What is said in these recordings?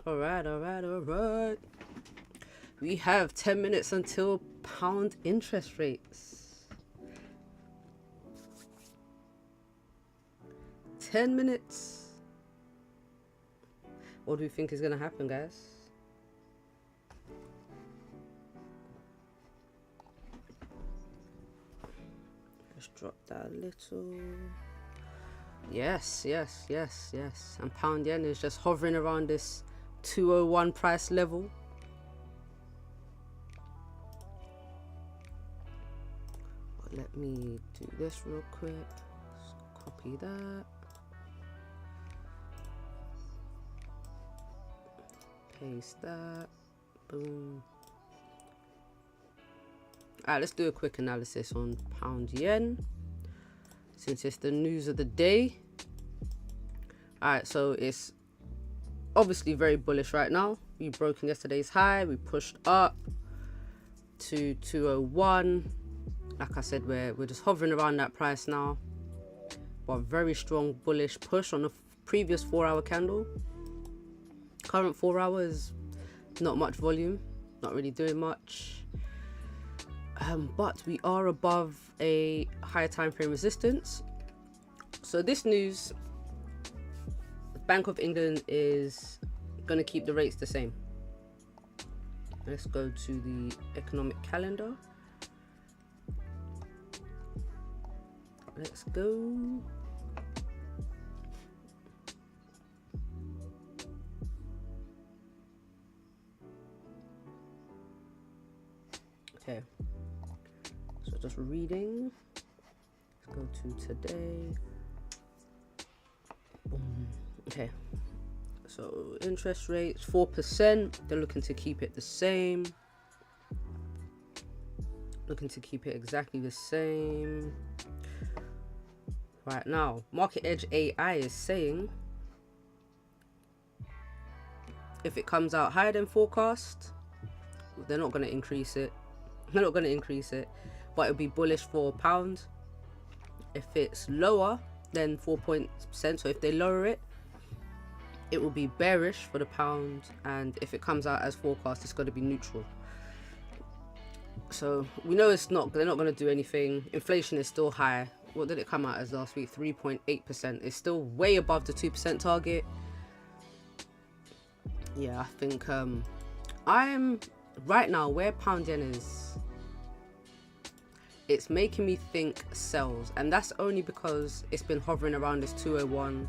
All right. We have 10 minutes until pound interest rates. 10 minutes. What do we think is going to happen, guys? Let's drop that a little. Yes. And pound yen is just hovering around this 201 price level. But let me do this real quick. Let's copy that. Paste that. Boom. Alright, let's do a quick analysis on pound yen, since it's the news of the day. Alright, so it's obviously very bullish right now. We broke yesterday's high, we pushed up to 201. Like I said, we're just hovering around that price now. But very strong bullish push on the previous 4-hour candle. Current 4 hours, not much volume, not really doing much. But we are above a higher time frame resistance. So this news, the Bank of England is going to keep the rates the same. Let's go to the economic calendar. Let's go. Okay. So just reading. Let's go to today. Boom. Okay. So interest rates 4%. They're looking to keep it the same. Looking to keep it exactly the same. Right now, Market Edge AI is saying if it comes out higher than forecast, they're not going to increase it. They're not going to increase it, but it'll be bullish for pound. If it's lower than 4%, so if they lower it, it will be bearish for the pound, and if it comes out as forecast, it's going to be neutral. So we know it's not. They're not going to do anything. Inflation is still high. What did it come out as last week? 3.8%. It's still way above the 2% target. Yeah, I think I'm right now where pound yen is. It's making me think sells, and that's only because it's been hovering around this 201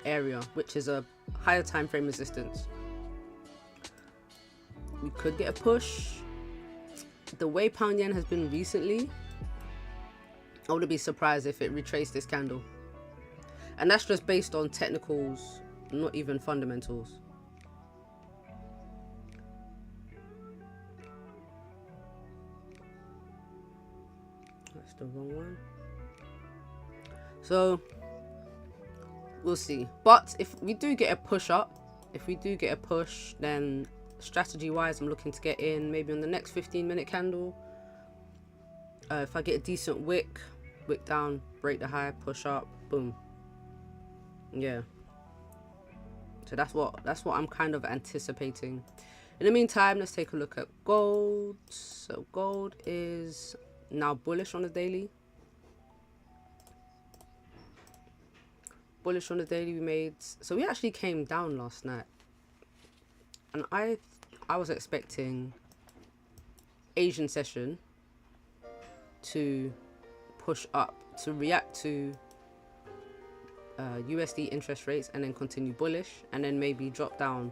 area, which is a higher time frame resistance. We could get a push. The way pound yen has been recently, I wouldn't be surprised if it retraced this candle, and that's just based on technicals, not even fundamentals. That's the wrong one. So we'll see. But if we do get a push up, then strategy wise, I'm looking to get in maybe on the next 15-minute candle. If I get a decent wick down, break the high, push up, boom. Yeah. So that's what I'm kind of anticipating. In the meantime, let's take a look at gold. So gold is now bullish on the daily. Bullish on the daily. So we actually came down last night, and I was expecting Asian session to push up to react to USD interest rates and then continue bullish, and then maybe drop down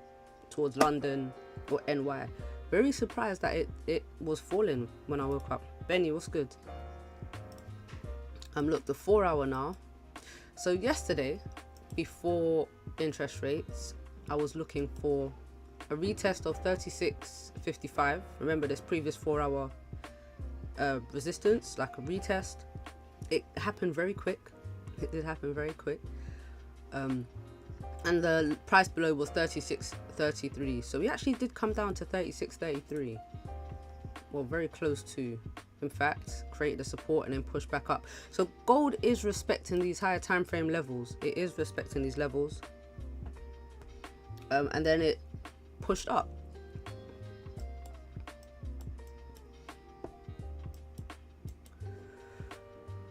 towards London or NY. Very surprised that it was falling when I woke up. Benny, what's good? Look, the 4 hour now. So yesterday, before interest rates, I was looking for a retest of 36.55. Remember this previous 4 hour resistance, like a retest. It happened very quick. It did happen very quick. And the price below was 36.33. So we actually did come down to 36.33. Well, very close to, in fact, create the support and then push back up. So gold is respecting these higher time frame levels. It is respecting these levels. And then it pushed up.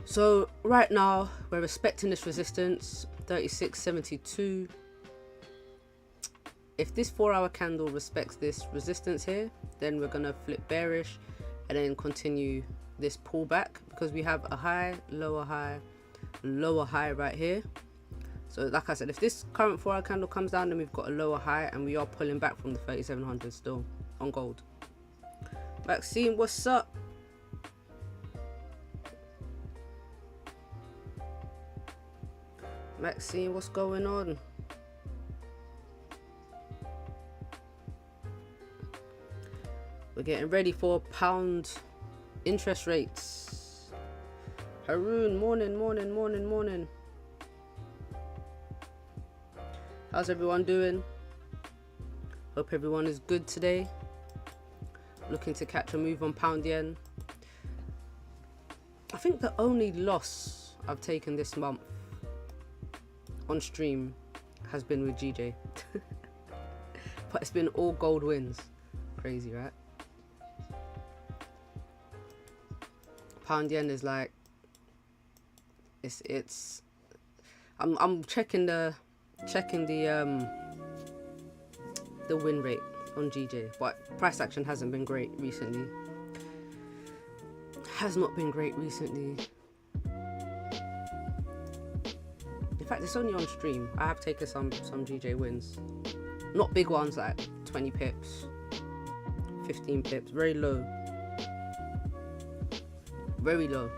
So right now we're respecting this resistance, 36.72. If this 4-hour candle respects this resistance here, then we're gonna flip bearish and then continue this pullback, because we have a high, lower high right here. So like I said, if this current 4-hour candle comes down, then we've got a lower high and we are pulling back from the 3700 still on gold. Maxine, what's up? Maxine, what's going on? We're getting ready for pound interest rates. Haroon, morning. How's everyone doing? Hope everyone is good today. Looking to catch a move on pound yen. I think the only loss I've taken this month on stream has been with GJ. But it's been all gold wins. Crazy, right? Pound yen is like, it's I'm checking the win rate on GJ, but price action hasn't been great recently. Has not been great recently. In fact, it's only on stream. I have taken some GJ wins, not big ones, like 20 pips, 15 pips, very low. Very low.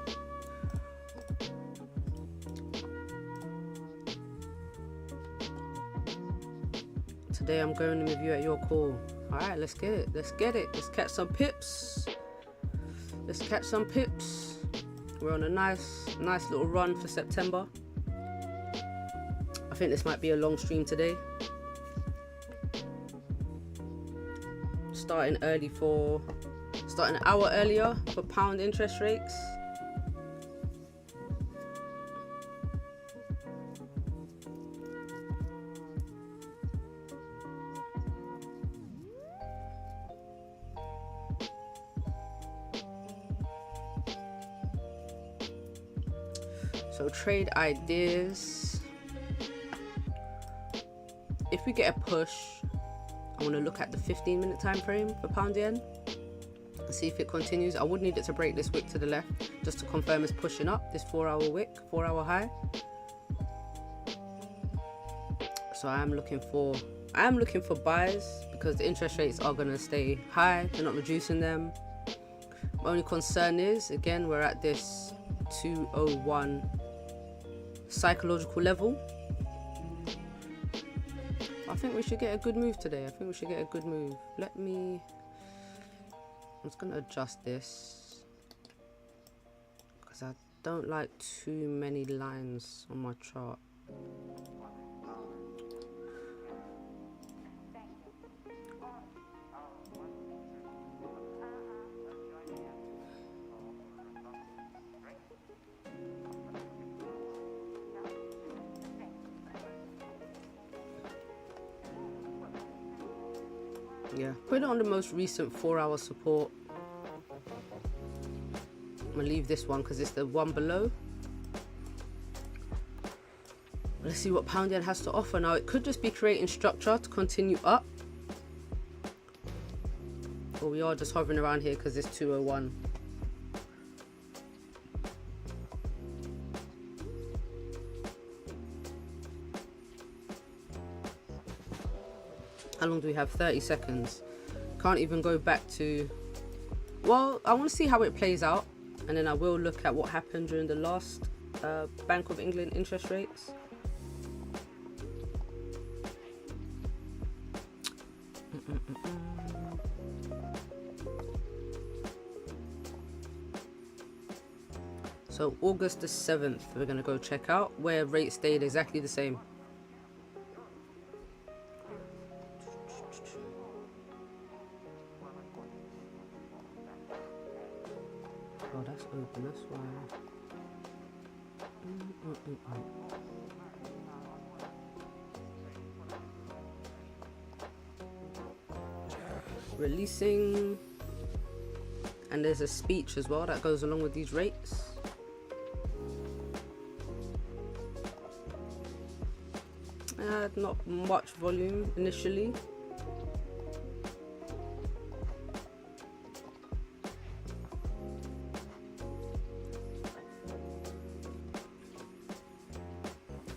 Today I'm going with you at your call. Alright, let's get it. Let's catch some pips. We're on a nice little run for September. I think this might be a long stream today. Starting an hour earlier for pound interest rates. So trade ideas. If we get a push, I want to look at the 15-minute time frame for pound yen. See if it continues. I would need it to break this wick to the left just to confirm it's pushing up this 4-hour wick, 4-hour high. So I am looking for buys, because the interest rates are going to stay high. They're not reducing them. My only concern is, again, we're at this 201 psychological level. I think we should get a good move today. I'm just going to adjust this because I don't like too many lines on my chart. Yeah, put it on the most recent 4-hour support. I'm gonna leave this one because it's the one below. Let's see what pound yen has to offer now. It could just be creating structure to continue up, or we are just hovering around here because it's 201. How long do we have? 30 seconds. Can't even go back to... Well, I want to see how it plays out. And then I will look at what happened during the last Bank of England interest rates. So August the 7th, we're going to go check out where rates stayed exactly the same. Oh, that's open, that's why. releasing, and there's a speech as well that goes along with these rates. Not much volume initially.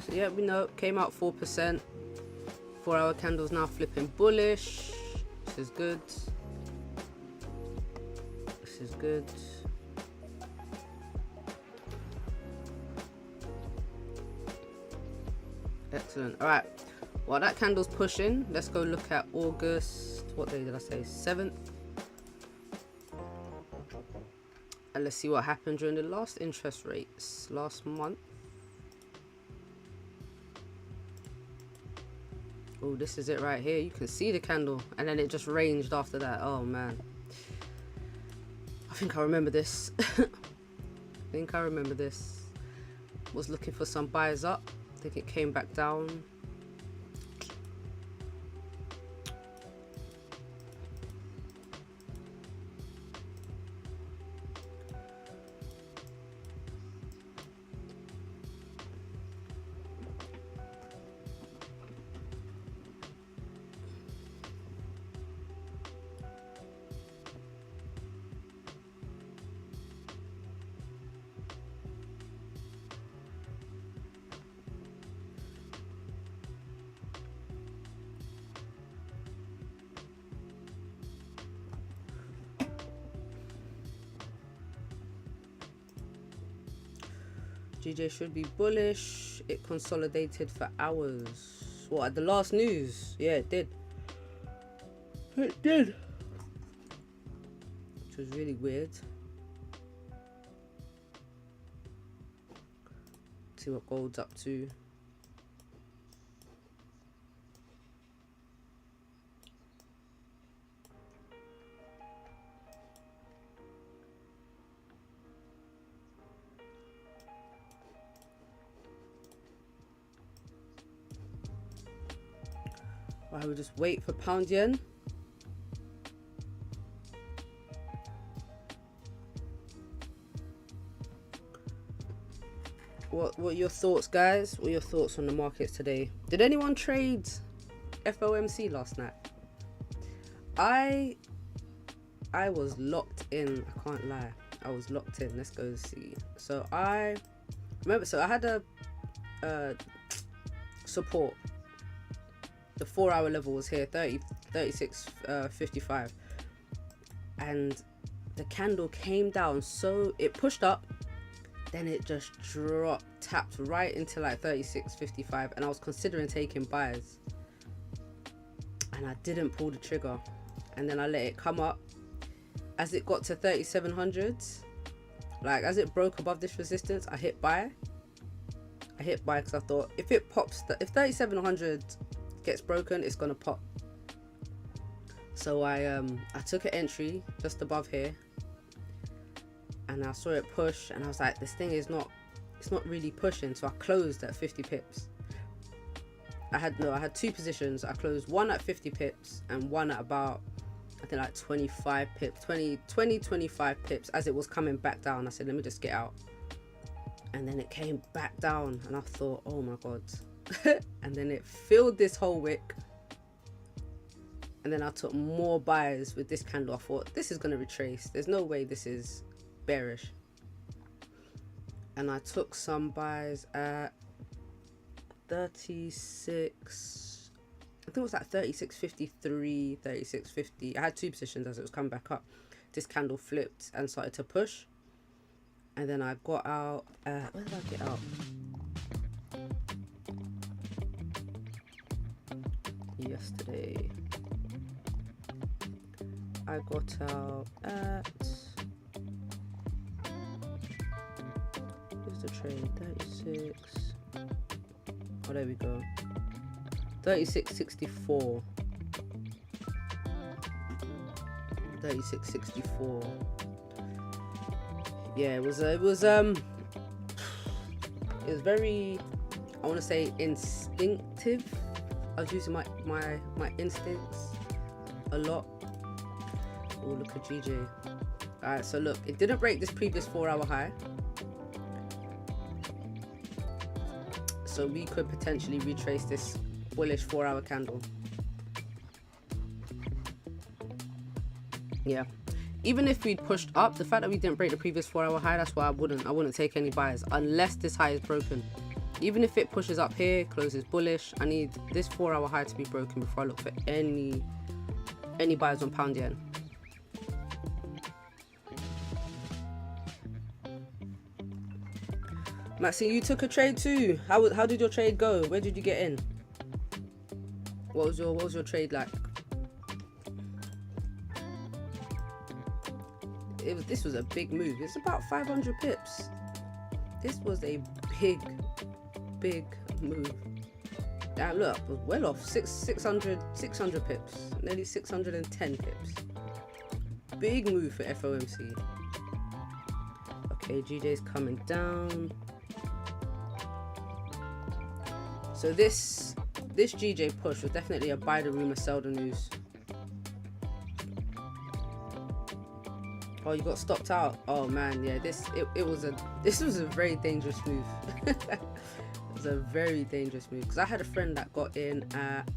So yeah, we know, came out 4%. 4-hour candles now flipping bullish. This is good. This is good. Excellent. All right. While that candle's pushing, let's go look at August. What day did I say? 7th. And let's see what happened during the last interest rates last month. Oh, this is it right here. You can see the candle, and then it just ranged after that. Oh man, I think I remember this. I think I remember this. Was looking for some buys up. I think it came back down. GJ should be bullish. It consolidated for hours. What, at the last news? Yeah, it did. It did. Which was really weird. See what gold's up to. I will just wait for pound yen. What are your thoughts, guys? What are your thoughts on the markets today? Did anyone trade FOMC last night? I was locked in. I can't lie. I was locked in. Let's go see. So I remember. So I had a support. The 4-hour level was here, 36.55, and the candle came down. So it pushed up, then it just dropped, tapped right into like 36.55, and I was considering taking buys, and I didn't pull the trigger. And then I let it come up. As it got to 3700, like as it broke above this resistance, I hit buy. Because I thought if it pops, if 3700 gets broken, it's gonna pop. So I took an entry just above here, and I saw it push, and I was like, this thing is not, it's not really pushing. So I closed at 50 pips. I had two positions. I closed one at 50 pips and one at about, I think like 25 pips, 25 pips. As it was coming back down, I said, let me just get out. And then it came back down, and I thought, oh my god. And then it filled this whole wick, and then I took more buys with this candle. I thought, this is going to retrace, there's no way this is bearish. And I took some buys at 36, I think it was like 36.53, 36.50. I had two positions as it was coming back up. This candle flipped and started to push, and then I got out. Where did I get out? Yesterday I got out at, where's the trade? 36. Oh, there we go. 36.64. 36.64. Yeah, it was very, I want to say, instinctive. I was using my instincts a lot, Oh, look at GJ. Alright, so look, it didn't break this previous 4-hour high. So we could potentially retrace this bullish 4-hour candle. Yeah. Even if we'd pushed up, the fact that we didn't break the previous 4-hour high, that's why I wouldn't take any buys unless this high is broken. Even if it pushes up here, closes bullish, I need this 4-hour high to be broken before I look for any buys on pound yen. Maxine, you took a trade too. How did your trade go? Where did you get in? What was your trade like? This was a big move. It's about 500 pips. This was a big move. Damn, look, I was well off. 600 pips, nearly 610 pips. Big move for FOMC. Okay, GJ's coming down. So this GJ push was definitely a buy the rumor, sell the news. Oh, you got stopped out. Oh man, yeah. This was a very dangerous move. It was a very dangerous move because I had a friend that got in at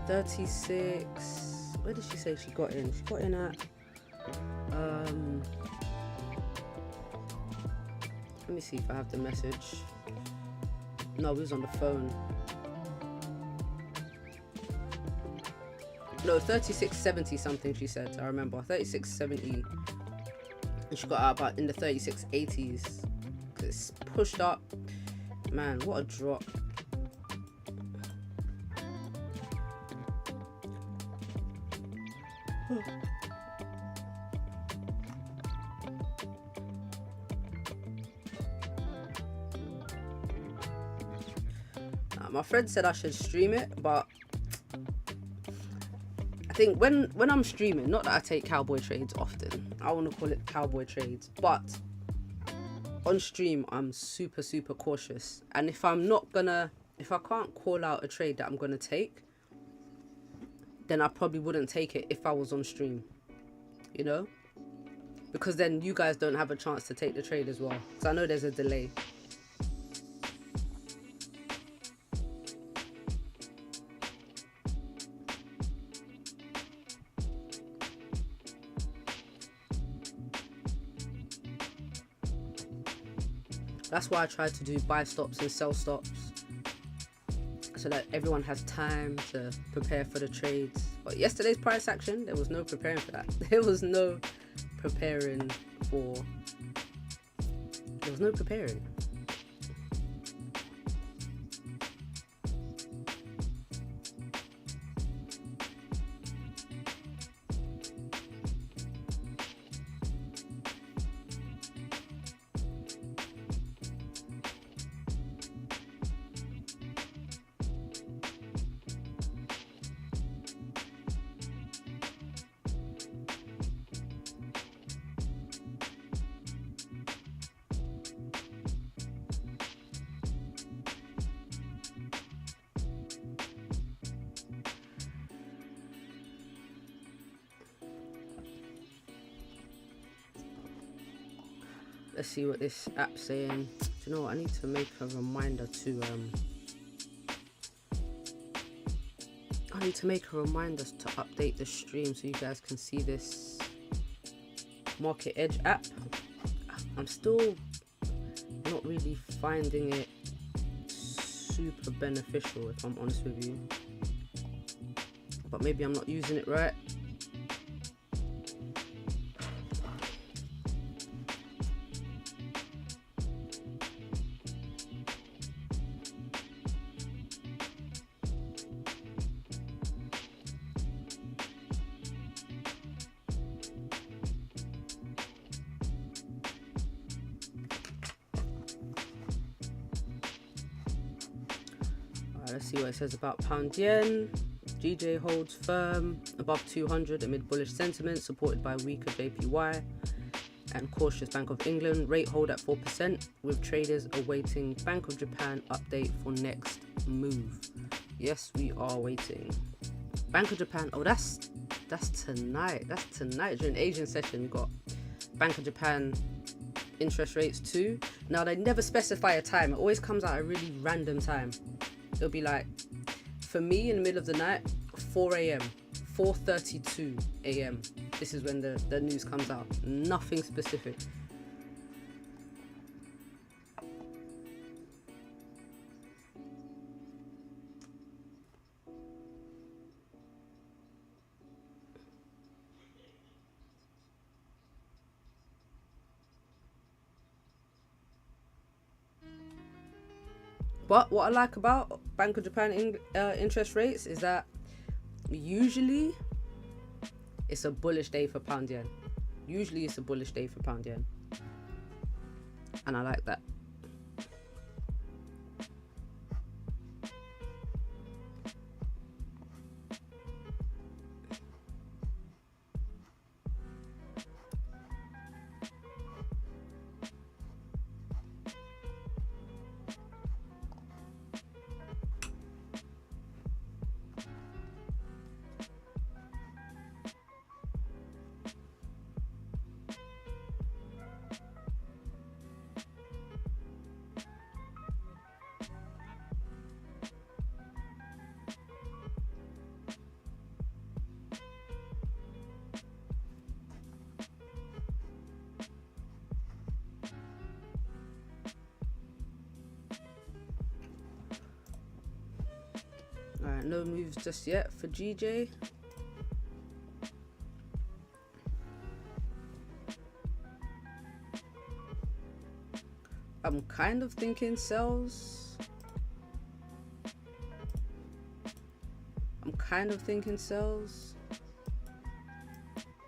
36. Where did she say she got in? She got in at let me see if I have the message. No, we was on the phone. No, 36.70 something she said. I remember 36.70, and she got out about in the 36.80s. It's pushed up. Man, what a drop. My friend said I should stream it, but I think when I'm streaming, not that I take cowboy trades often, I want to call it cowboy trades, but on stream I'm super cautious, and if I can't call out a trade that I'm gonna take, then I probably wouldn't take it if I was on stream, you know, because then you guys don't have a chance to take the trade as well, because I know there's a delay. That's why I try to do buy stops and sell stops, so that everyone has time to prepare for the trades. But yesterday's price action, there was no preparing for that. There was no preparing. Let's see what this app's saying. Do you know what? I need to make a reminder to update the stream so you guys can see this Market Edge app. I'm still not really finding it super beneficial, if I'm honest with you, but maybe I'm not using it right. Let's see what it says about pound yen. GJ holds firm above 200 amid bullish sentiment, supported by weaker JPY and cautious Bank of England. Rate hold at 4%, with traders awaiting Bank of Japan update for next move. Yes, we are waiting. Bank of Japan. Oh, that's That's tonight. That's tonight. During Asian session, we've got Bank of Japan interest rates too. Now, they never specify a time. It always comes out at a really random time. It'll be like, for me, in the middle of the night, 4 a.m., 4:32 a.m. This is when the news comes out. Nothing specific. But what I like about Bank of Japan interest rates is that usually it's a bullish day for pound yen. Usually it's a bullish day for pound yen. And I like that. Alright, no moves just yet for GJ. I'm kind of thinking sells.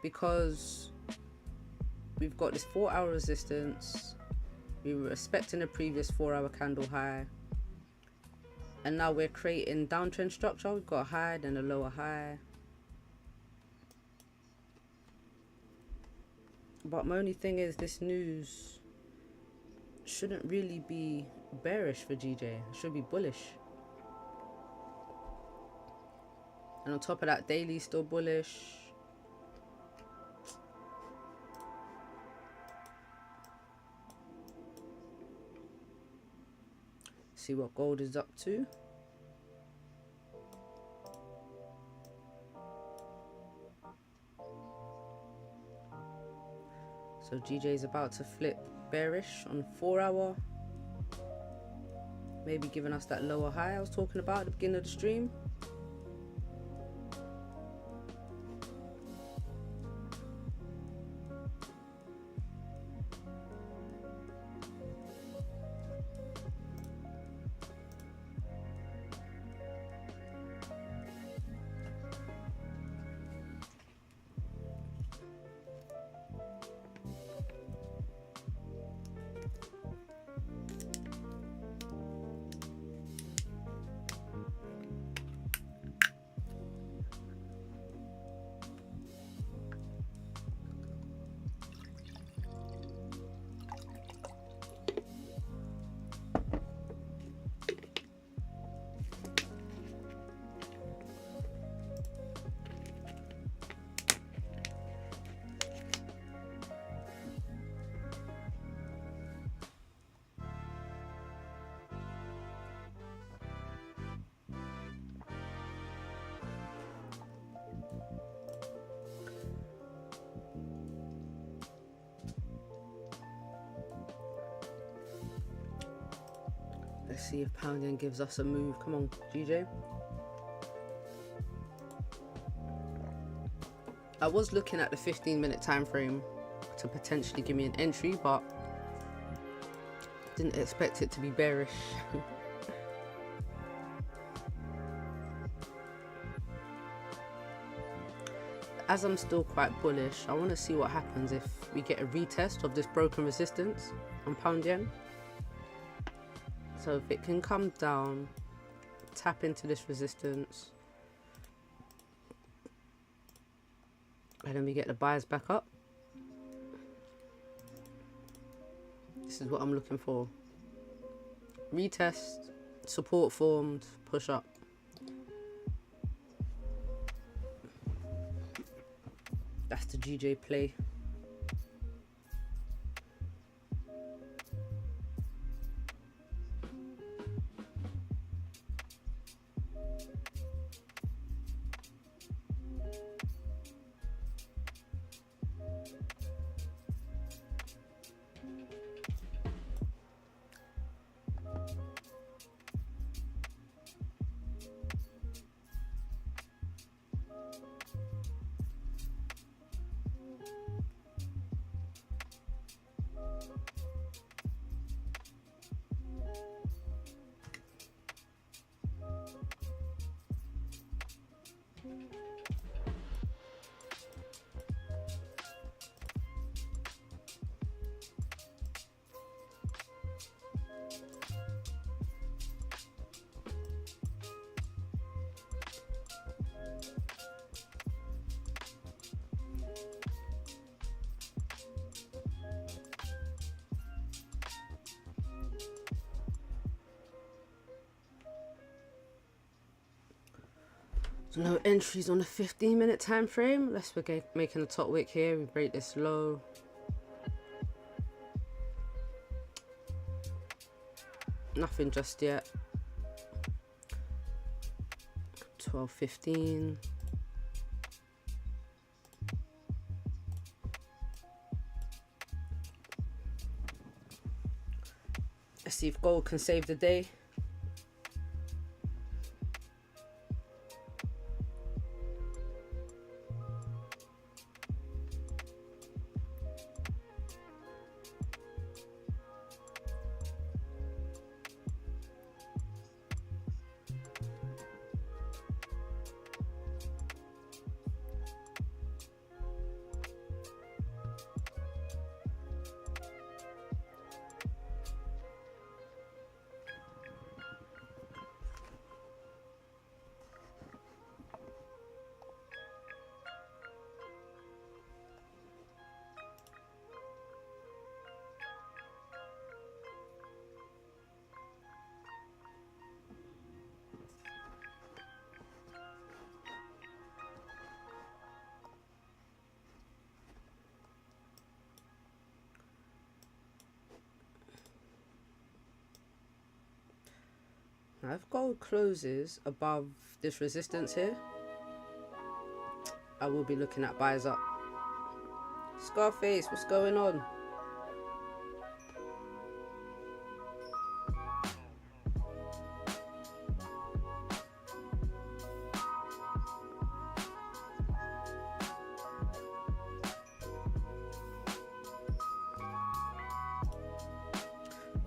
Because we've got this 4-hour resistance. We were expecting a previous 4-hour candle high. And now we're creating downtrend structure. We've got a high, then a lower high. But my only thing is this news shouldn't really be bearish for GJ. It should be bullish. And on top of that, daily still bullish. See what gold is up to. So GJ is about to flip bearish on 4-hour. Maybe giving us that lower high I was talking about at the beginning of the stream. Let's see if pound yen gives us a move. Come on, GJ. I was looking at the 15-minute time frame to potentially give me an entry, but didn't expect it to be bearish. As I'm still quite bullish, I want to see what happens if we get a retest of this broken resistance on pound yen. So if it can come down, tap into this resistance, and then we get the buyers back up. This is what I'm looking for. Retest, support formed, push up. Gbpjpy. So no entries on the 15-minute time frame. Unless we're making a top wick here. We break this low. Nothing just yet. 12.15. Let's see if gold can save the day. Now if gold closes above this resistance here, I will be looking at buys up. Scarface, what's going on?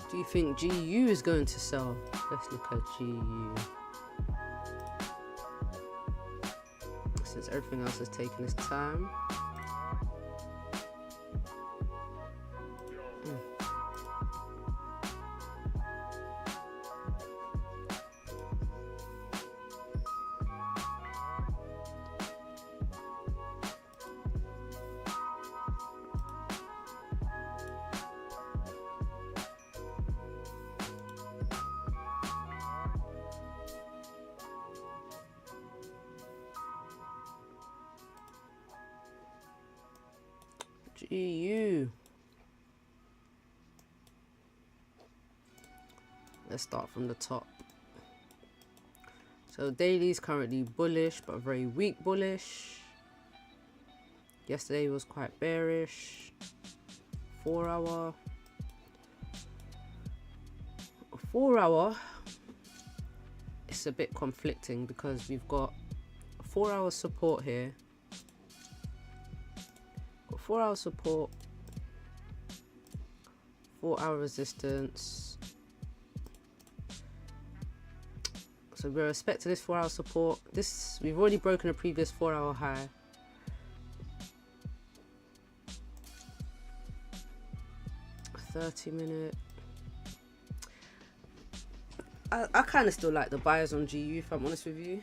Do you think GU is going to sell? Let's look at GU. Since everything else has taken its time. GU. Let's start from the top. So daily is currently bullish, but very weak bullish. Yesterday was quite bearish. 4 hour. 4 hour. It's a bit conflicting because we've got 4 hour support here. 4 hour support, 4 hour resistance. So with respect to this 4 hour support, this we've already broken a previous 4 hour high. A 30-minute. I kind of still like the buyers on GU, if I'm honest with you.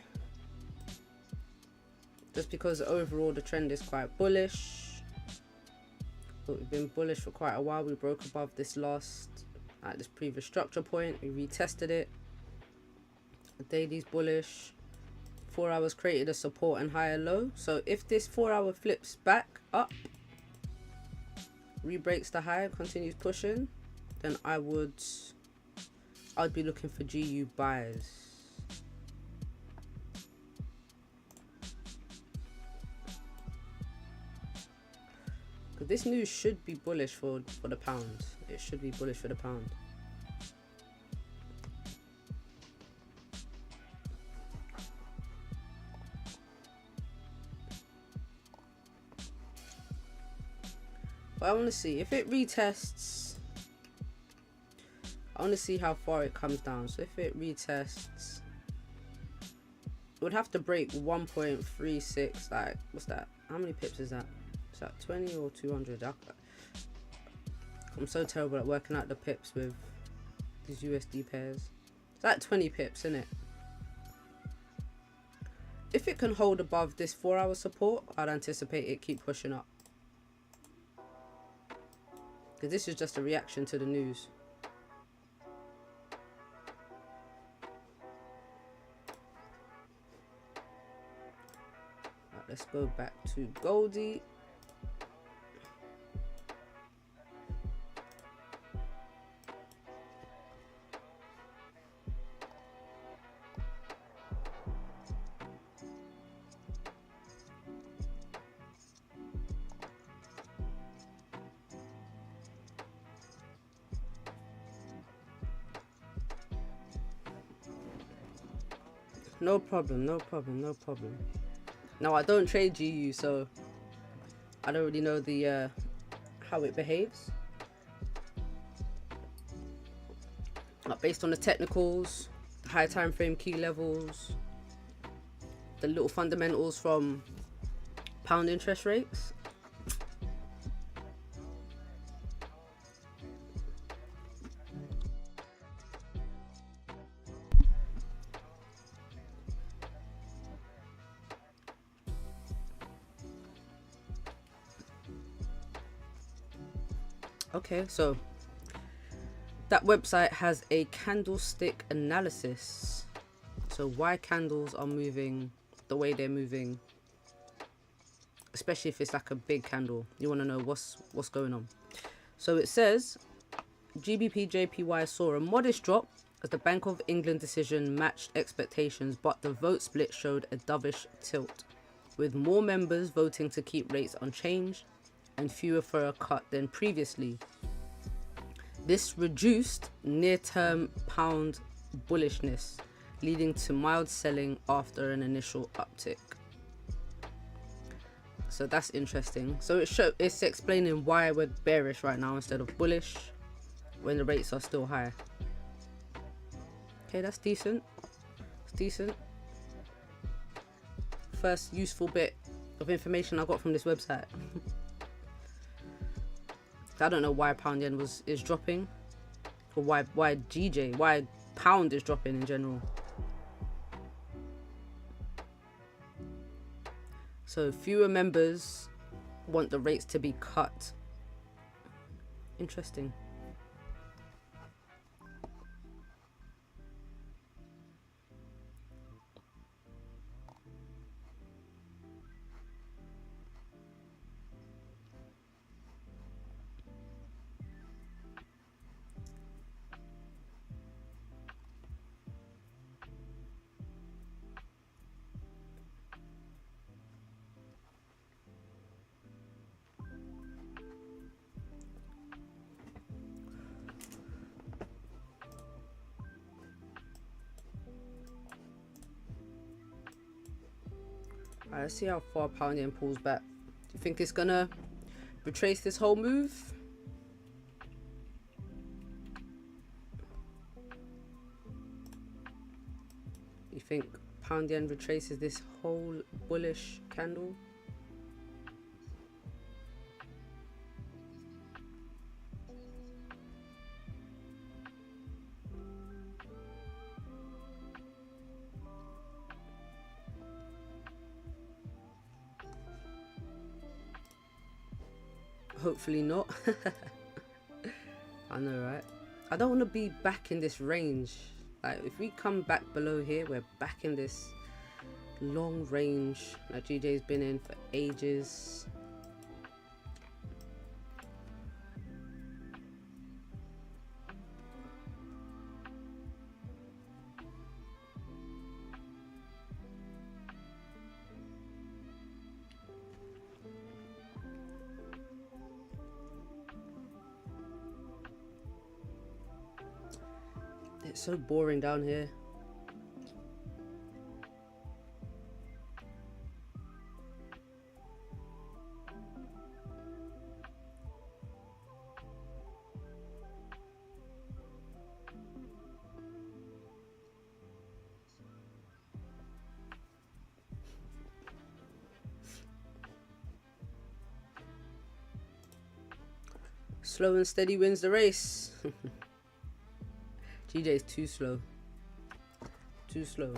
Just because overall the trend is quite bullish. But we've been bullish for quite a while. We broke above this this previous structure point. We retested it. The daily's bullish. 4 hours created a support and higher low. So if this 4 hour flips back up, re-breaks the high, continues pushing, then I'd be looking for GU buys. Because this news should be bullish for the pound. It should be bullish for the pound. But I want to see if it retests. I want to see how far it comes down. So if it retests, it would have to break 1.36. Like, what's that? How many pips is that? Is that 20 or 200? I'm so terrible at working out the pips with these USD pairs. It's like 20 pips, isn't it? If it can hold above this 4 hour support, I'd anticipate it keep pushing up. Because this is just a reaction to the news. Right, let's go back to Goldie. No problem, no problem, no problem. Now, I don't trade GU, so I don't really know the how it behaves. But based on the technicals, the high time frame key levels, the little fundamentals from pound interest rates, okay, so that website has a candlestick analysis. So why candles are moving the way they're moving, especially if it's like a big candle. You want to know what's going on. So it says Gbpjpy saw a modest drop as the Bank of England decision matched expectations, but the vote split showed a dovish tilt, with more members voting to keep rates unchanged and fewer for a cut than previously. This reduced near-term pound bullishness, leading to mild selling after an initial uptick. So that's interesting. So it's explaining why we're bearish right now instead of bullish when the rates are still high. Okay, that's decent. It's decent. First useful bit of information I got from this website. I don't know why pound yen is dropping, or why pound is dropping in general. So fewer members want the rates to be cut. Interesting. Alright, let's see how far pound yen pulls back. Do you think it's gonna retrace this whole move? You think pound yen retraces this whole bullish candle? Hopefully not. I know, right? I don't want to be back in this range. Like, if we come back below here, we're back in this long range that GJ's been in for ages. It's so boring down here. Slow and steady wins the race. GJ is too slow. Too slow.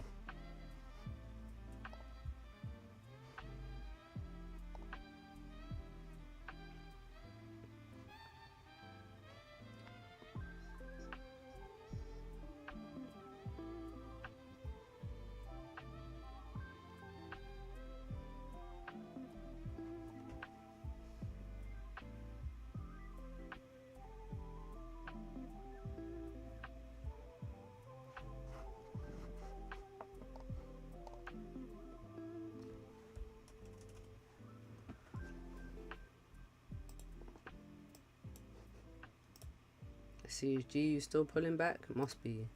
See if GU still pulling back. Must be.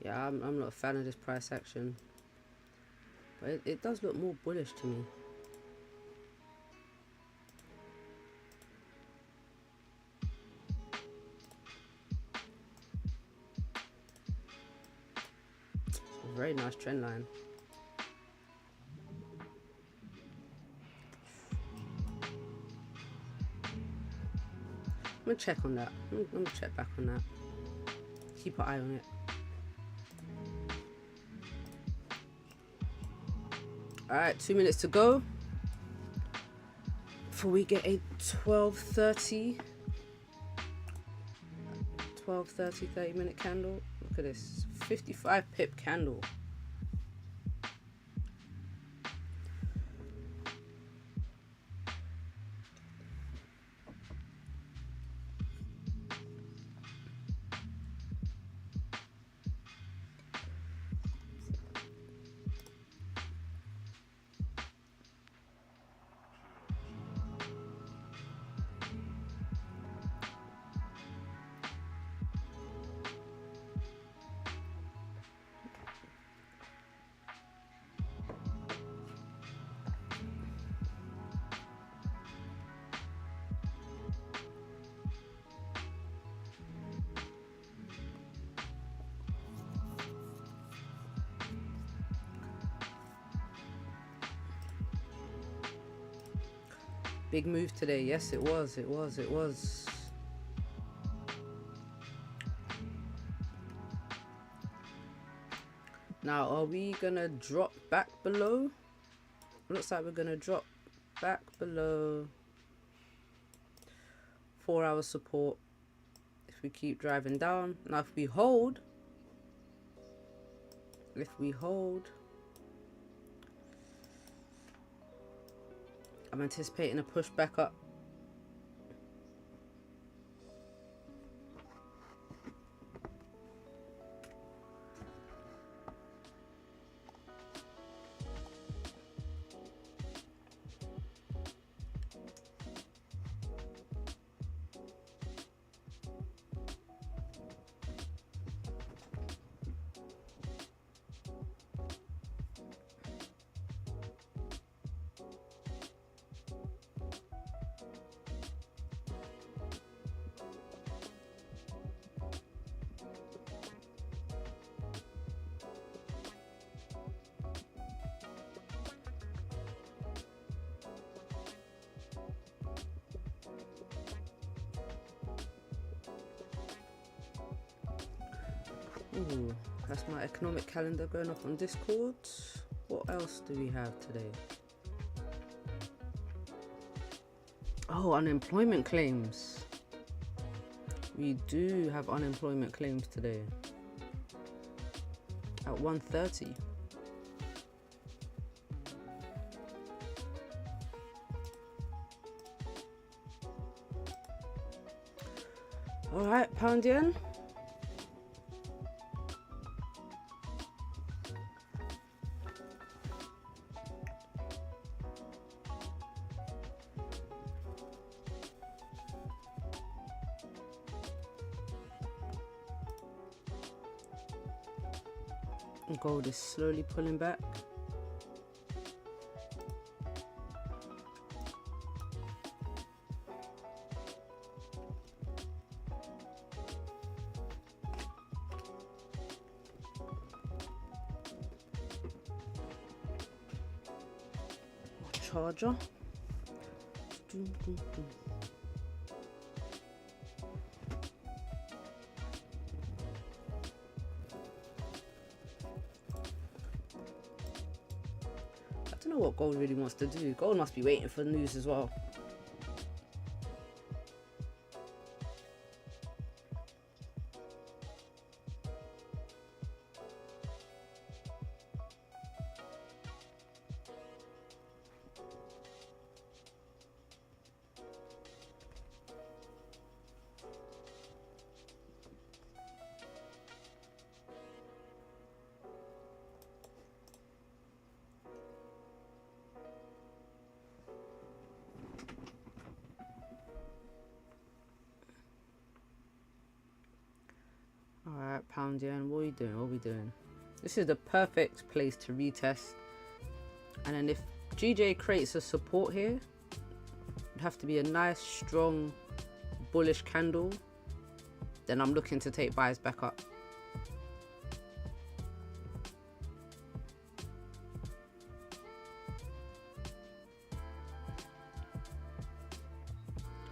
Yeah, I'm not a fan of this price action, but it does look more bullish to me. Very nice trend line. I'm gonna check on that. I'm gonna check back on that. Keep an eye on it. Alright, 2 minutes to go before we get a 12:30 30-minute candle. Look at this, 55 pip candle. Big move today. Yes, it was. Now, are we gonna drop back below? Looks like we're gonna drop back below 4 hour support if we keep driving down. Now, if we hold, I'm anticipating a push back up. Ooh, That's my economic calendar going up on Discord. What else do we have today? Oh, unemployment claims. We do have unemployment claims today at 1:30. All right, pound yen. Gold is slowly pulling back. Charger. I don't know what gold really wants to do. Gold must be waiting for news as well. Alright, pound yen, what are we doing? What are we doing? This is the perfect place to retest. And then if GJ creates a support here, it'd have to be a nice, strong, bullish candle. Then I'm looking to take buys back up.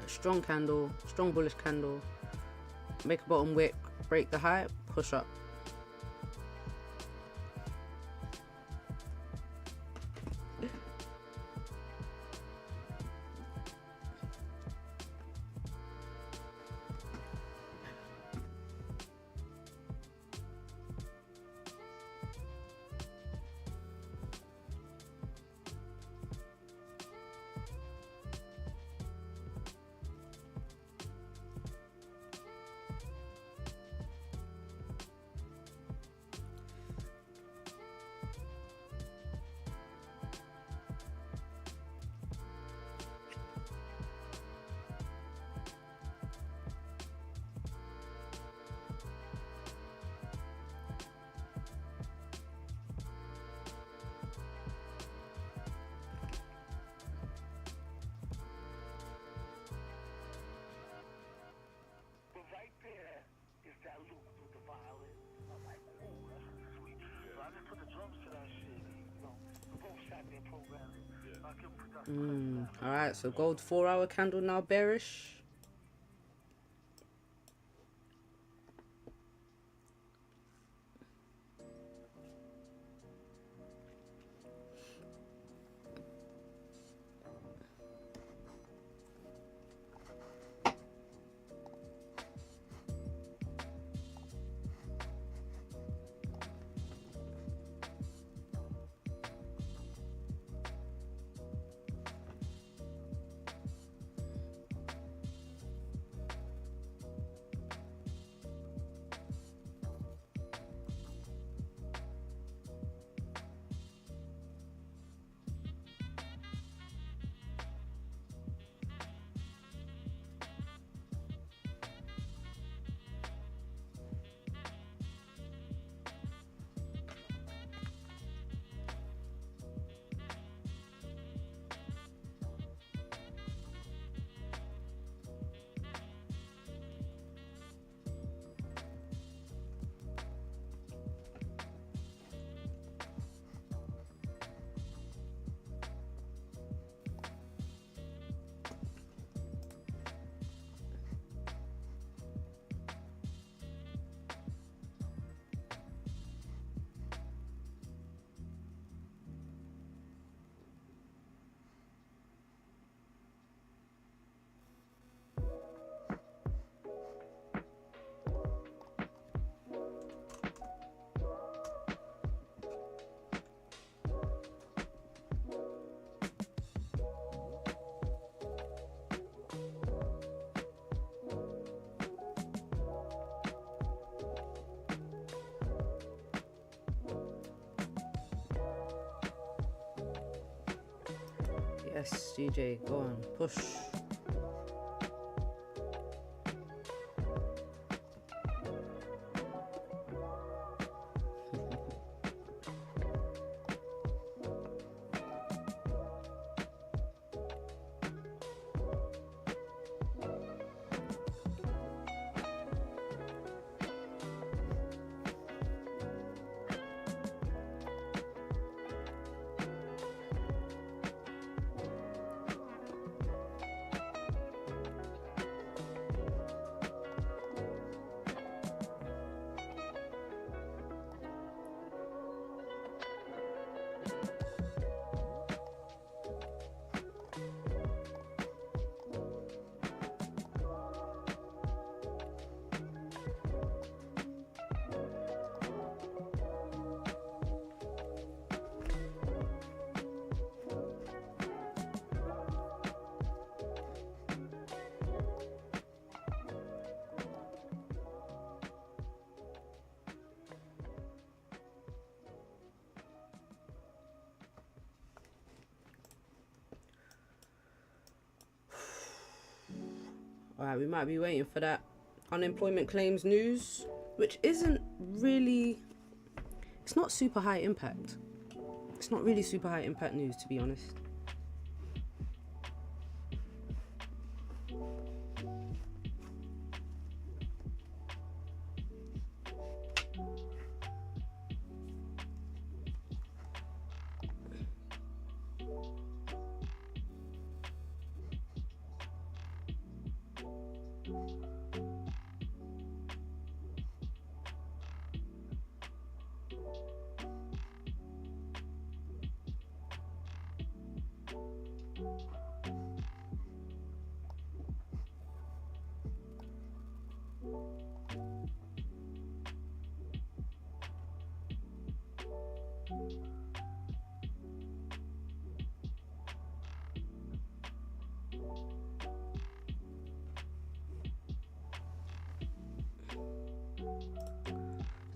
A strong candle, strong bullish candle. Make a bottom wick, break the high, push up. Alright, so gold 4-hour candle now bearish. Yes, GJ, go on, push. All right, we might be waiting for that unemployment claims news, which isn't really, it's not super high impact. It's not really super high impact news, to be honest.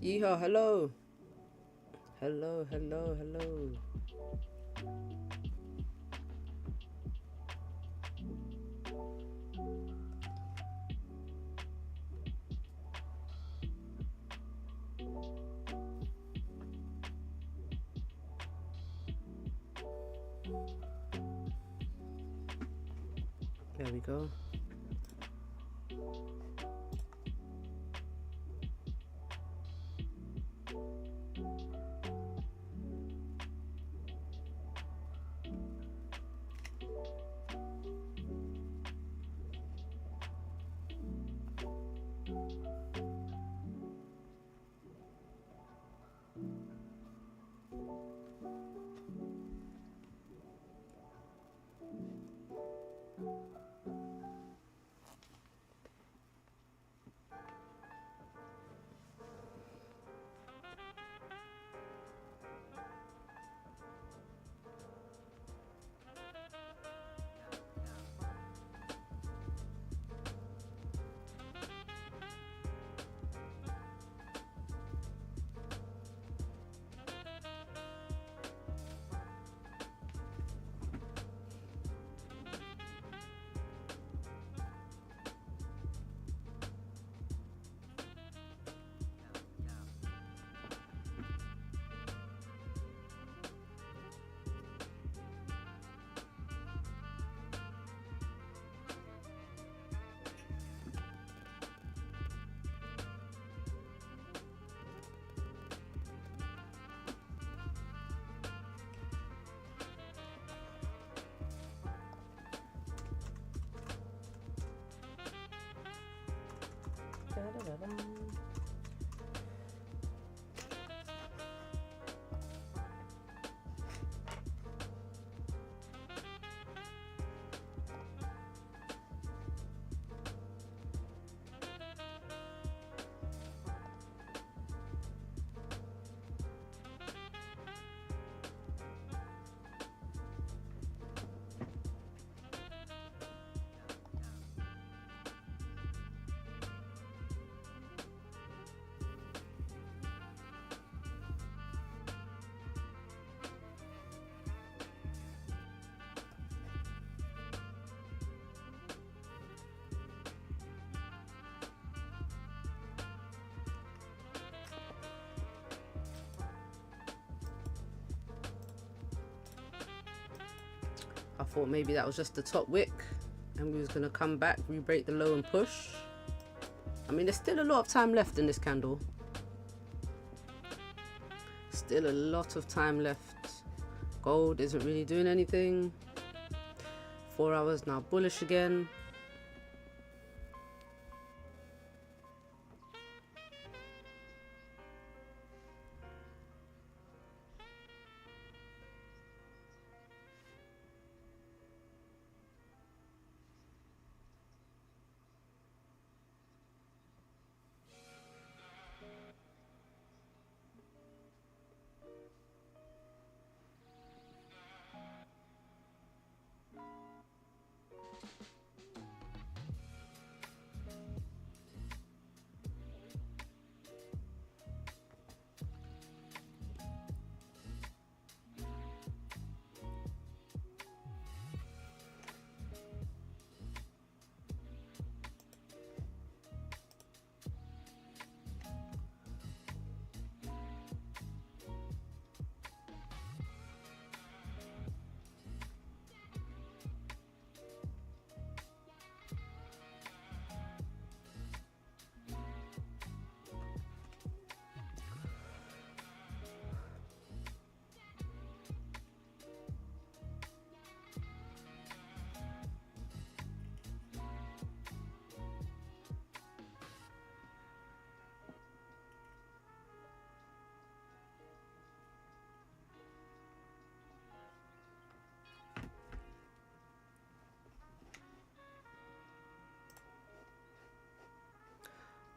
Yeehaw, hello. Hello, hello, hello. There we go. I thought maybe that was just the top wick and we was gonna come back, re-break the low and push. I mean, there's still a lot of time left in this candle. Still a lot of time left. Gold isn't really doing anything. 4 hours now bullish again.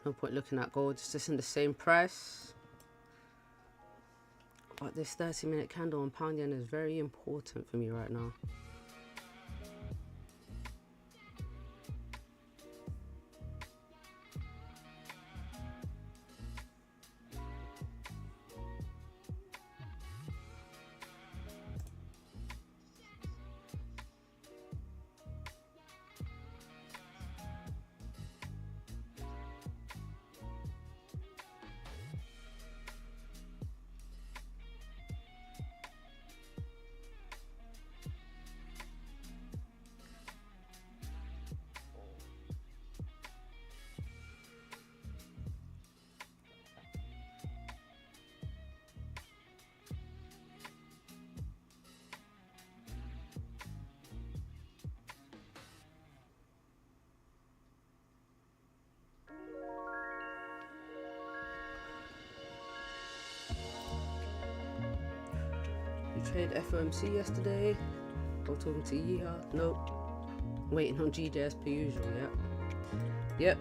No point looking at gold, it's just in the same price. But this 30-minute candle on pound yen is very important for me right now. Trade FOMC yesterday. Or talking to Yeehaw. Nope. Waiting on GJS per usual. Yep.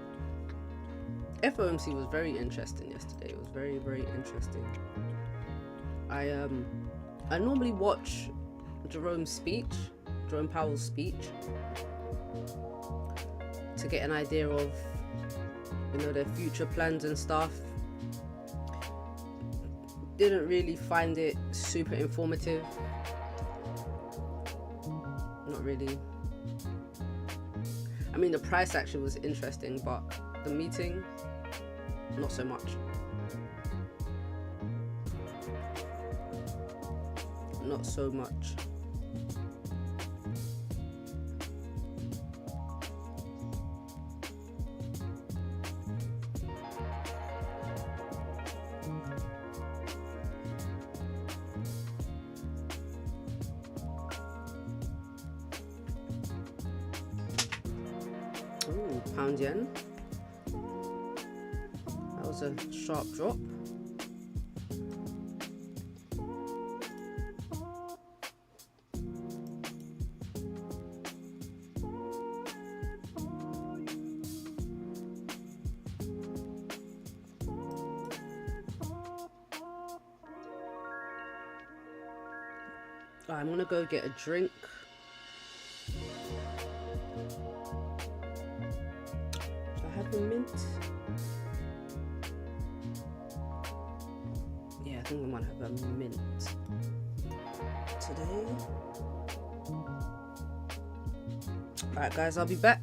FOMC was very interesting yesterday. It was very, very interesting. I normally watch Jerome Powell's speech, to get an idea of, you know, their future plans and stuff. Didn't really find it super informative. Not really. I mean, the price action was interesting, but the meeting, not so much. Not so much. Pound yen. That was a sharp drop. I'm gonna go get a drink. Mint. Yeah, I think we might have a mint today. Alright guys, I'll be back.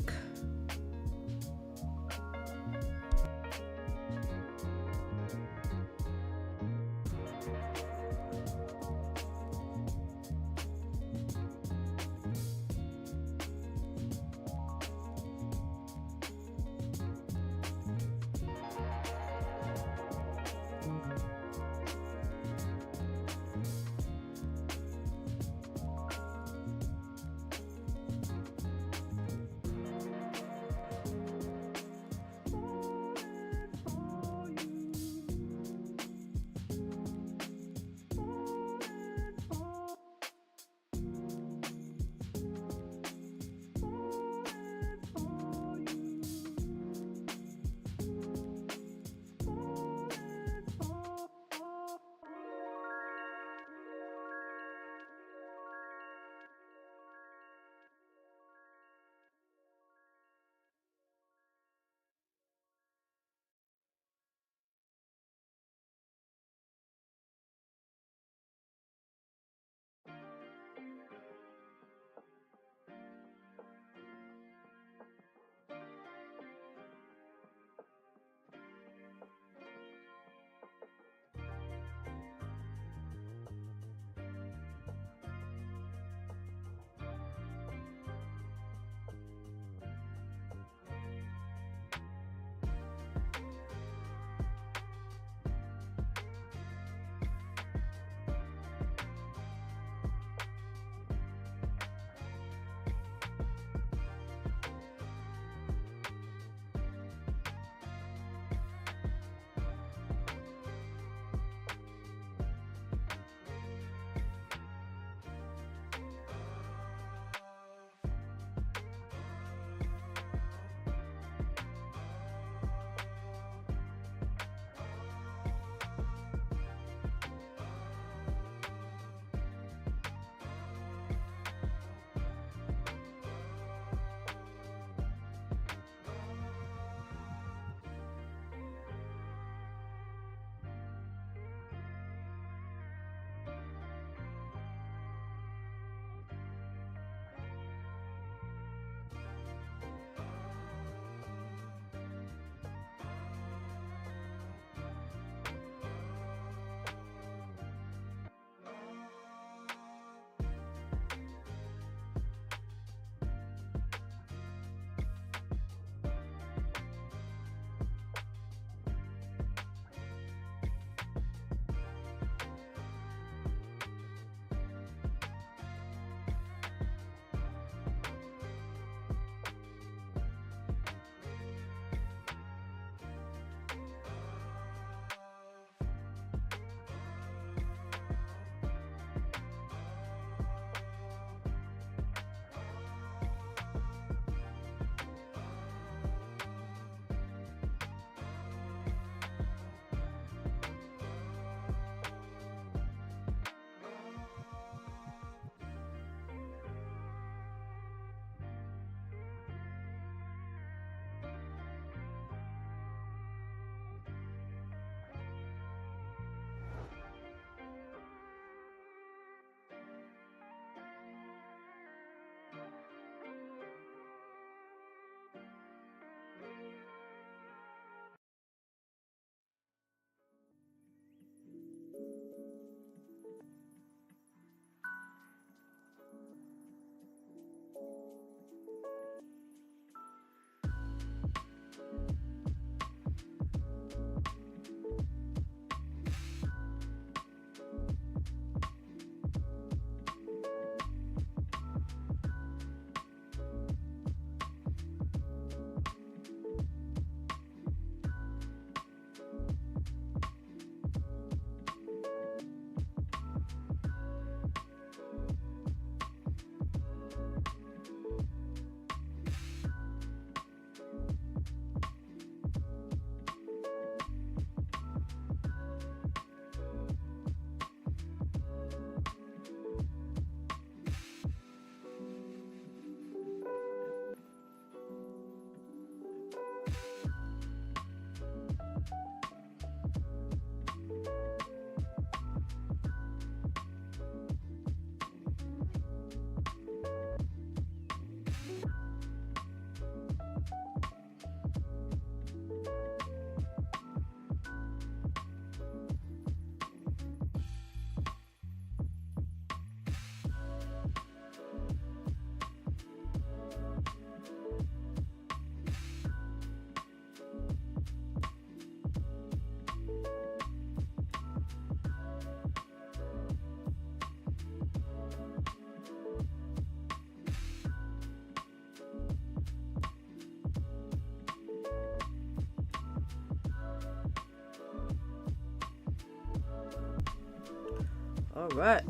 All right.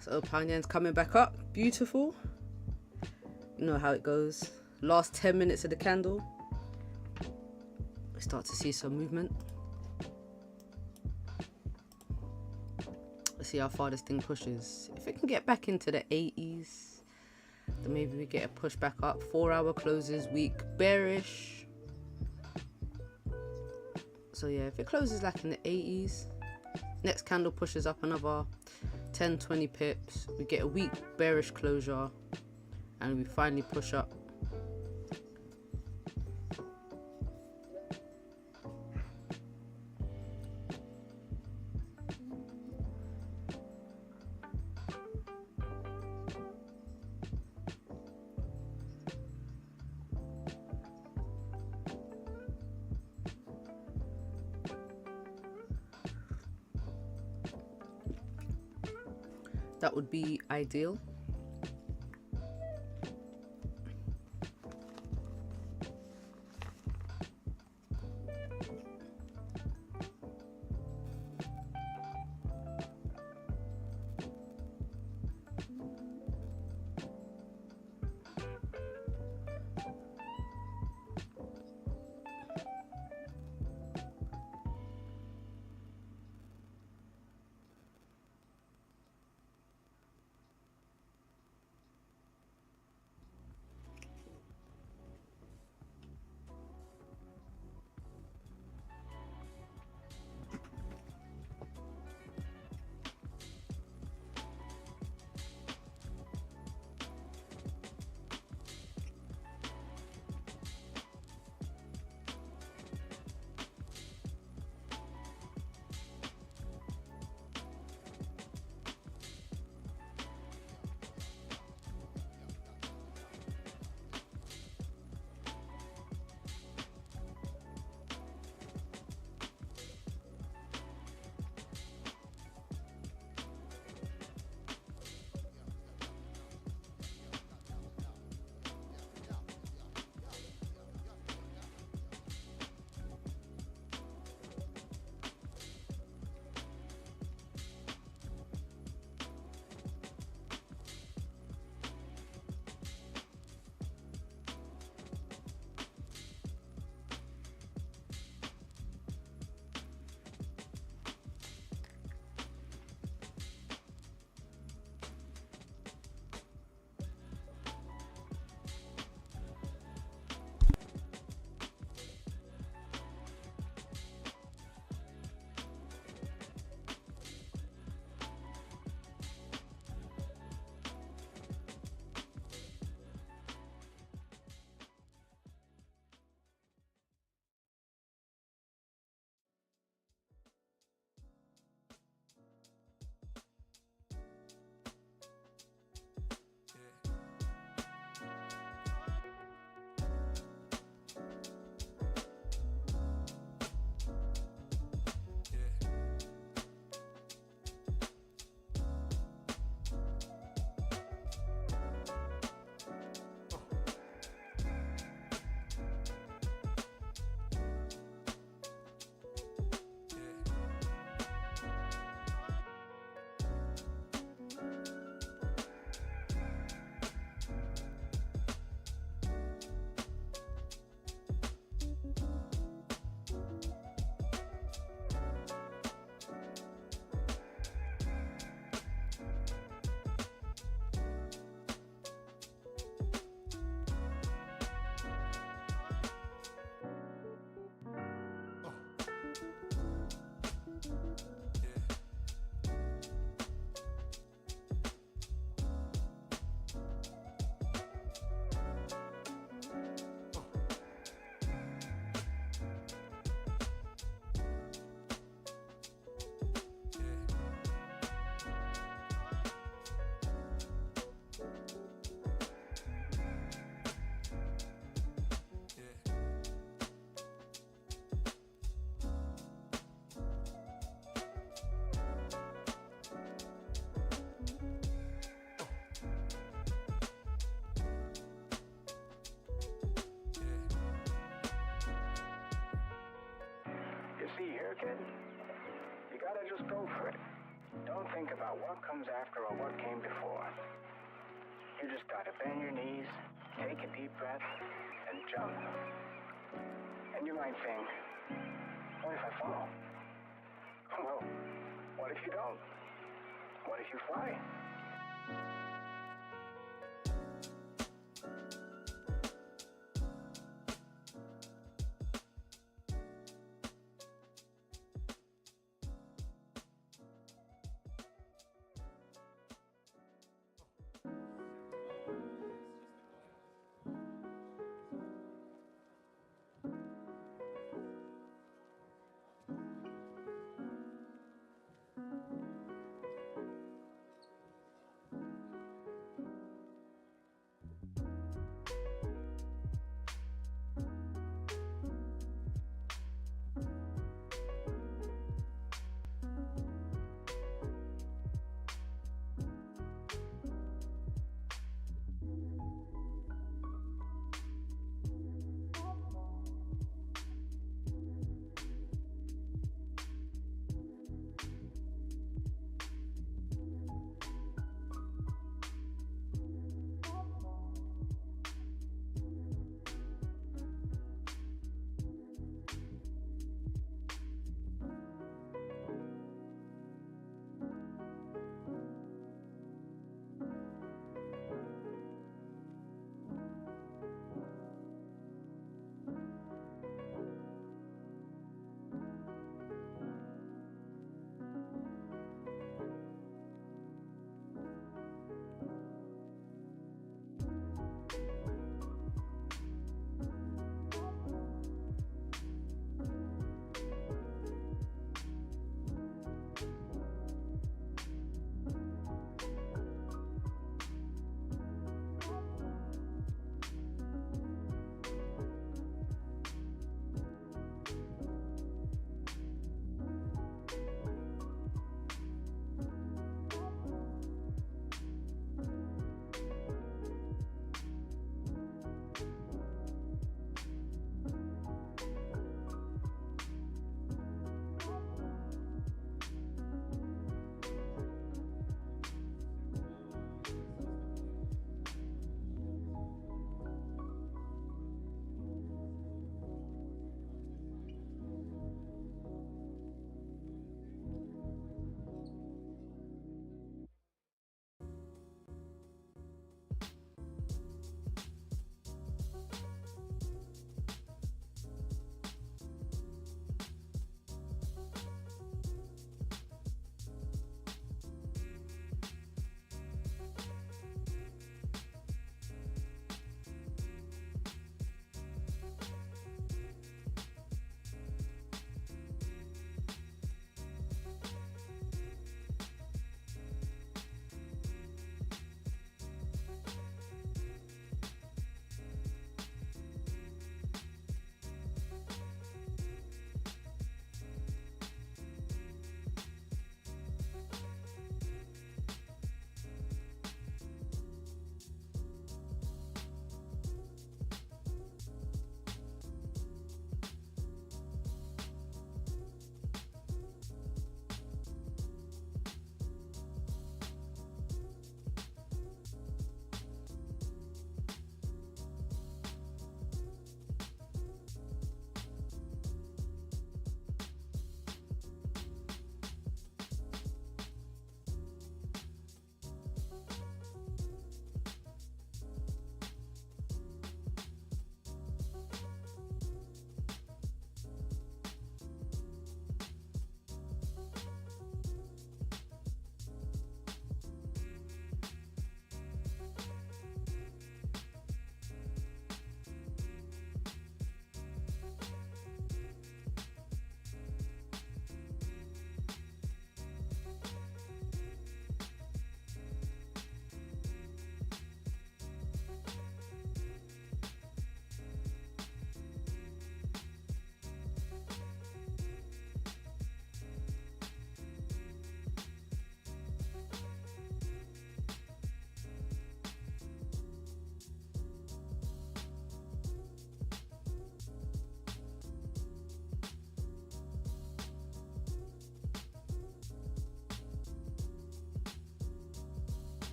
So pound yen's coming back up, beautiful. You know how it goes. Last 10 minutes of the candle, we start to see some movement. Let's see how far this thing pushes. If it can get back into the 80s, then maybe we get a push back up. 4-hour closes, week bearish. So yeah, if it closes like in the 80s, next candle pushes up another 10-20 pips, we get a weak bearish closure, and we finally push up. That would be ideal. hear, kid? You gotta just go for it. Don't think about what comes after or what came before. You just gotta bend your knees, take a deep breath, and jump. And you might think, what if I fall? Well, what if you don't? What if you fly?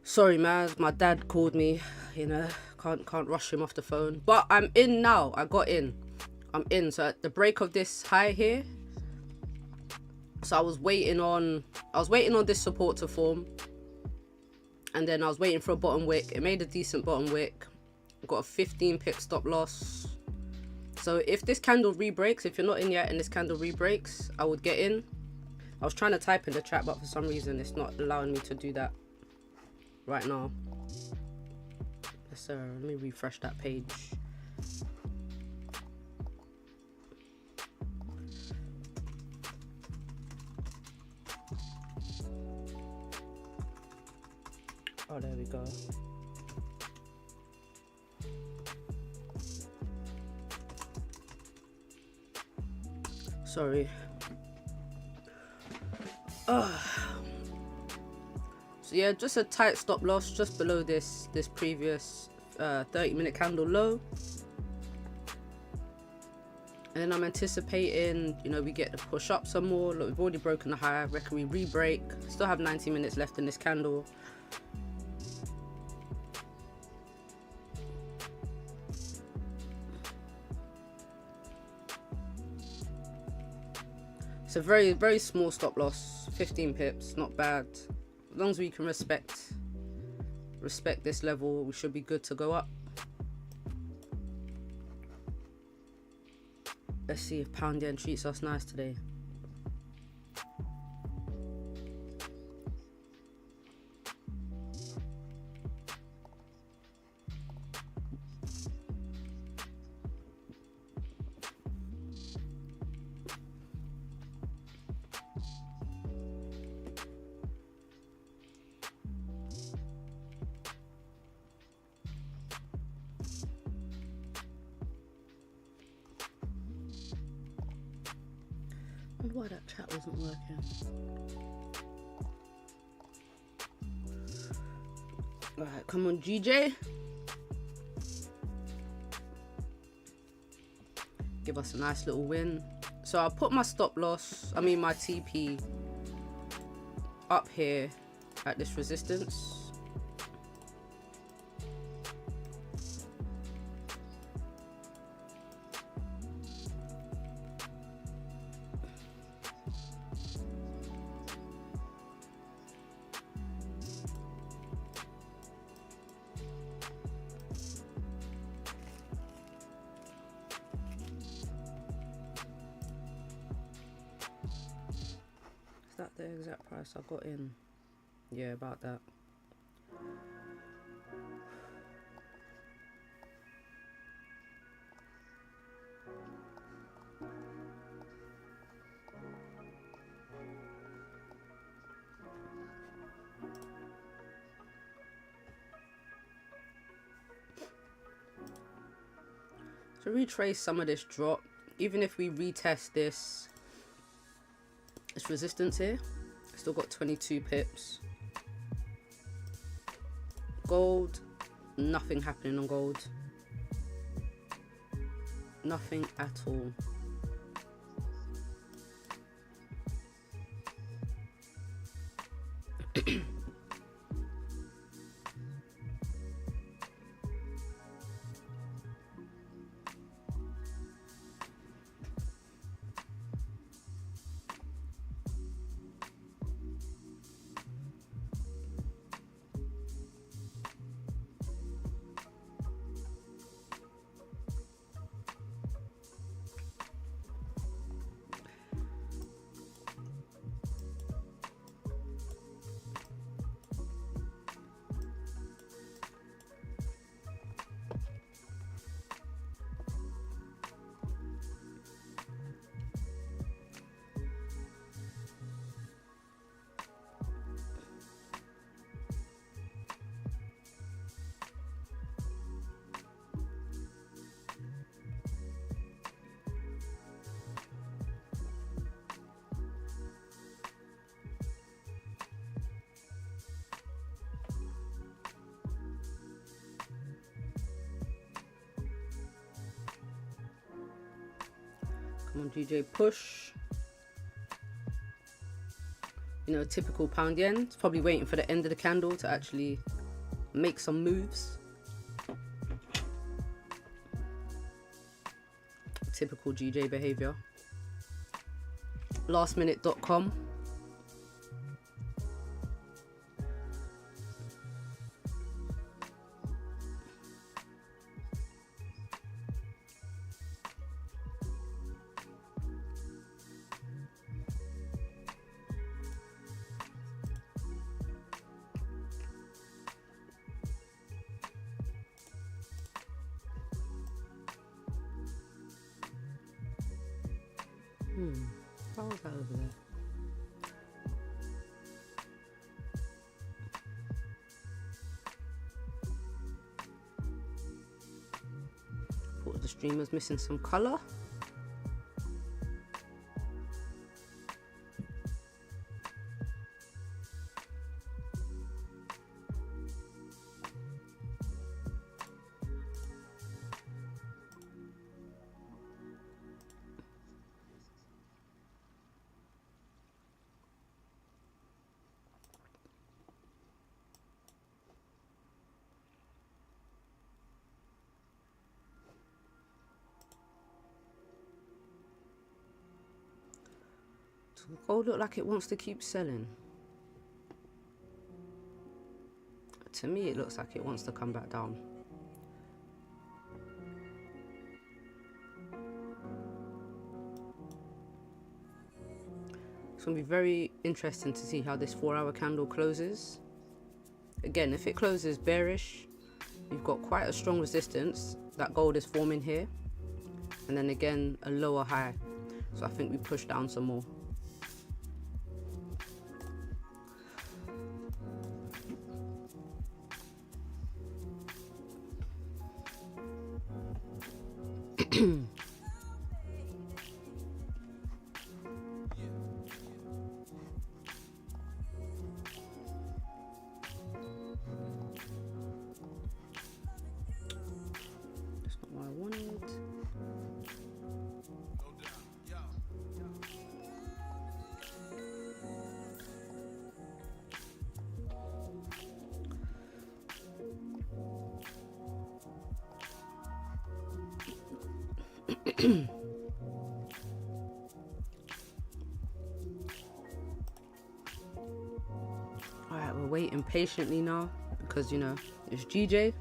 Sorry, man. My dad called me. You know, can't rush him off the phone. But I'm in now. I got in. I'm in. So at the break of this high here. So I was waiting on this support to form. And then I was waiting for a bottom wick. It made a decent bottom wick. Got a 15 pip stop loss. So if this candle re-breaks, if you're not in yet and this candle re-breaks, I would get in. I was trying to type in the chat, but for some reason it's not allowing me to do that right now. Let me refresh that page. Oh, there we go. Sorry. So yeah, just a tight stop loss just below this previous 30-minute candle low. And then I'm anticipating, you know, we get to push up some more. Look, we've already broken the high. I reckon we re-break. Still have 90 minutes left in this candle. It's a very, very small stop loss, 15 pips, not bad. As long as we can respect this level, we should be good to go up. Let's see if pound yen treats us nice today. Why that chat wasn't working. Alright, come on, GJ. Give us a nice little win. So I'll put my stop loss, my TP up here at this resistance. Is that the exact price I got in? Yeah, about that. To retrace some of this drop, even if we retest this resistance here, still got 22 pips. Gold, nothing happening on gold. Nothing at all. Come on, DJ, push. you know, typical pound yen. It's probably waiting for the end of the candle to actually make some moves. Typical GJ behavior. Lastminute.com. How was that over there? Thought the stream was missing some color. Gold look like it wants to keep selling. To me, it looks like it wants to come back down. It's going to be very interesting to see how this 4-hour candle closes. Again, if it closes bearish, you've got quite a strong resistance that gold is forming here. And then again, a lower high. So I think we push down some more. That's not what I wanted. Alright, we're waiting patiently now because, you know, it's GJ.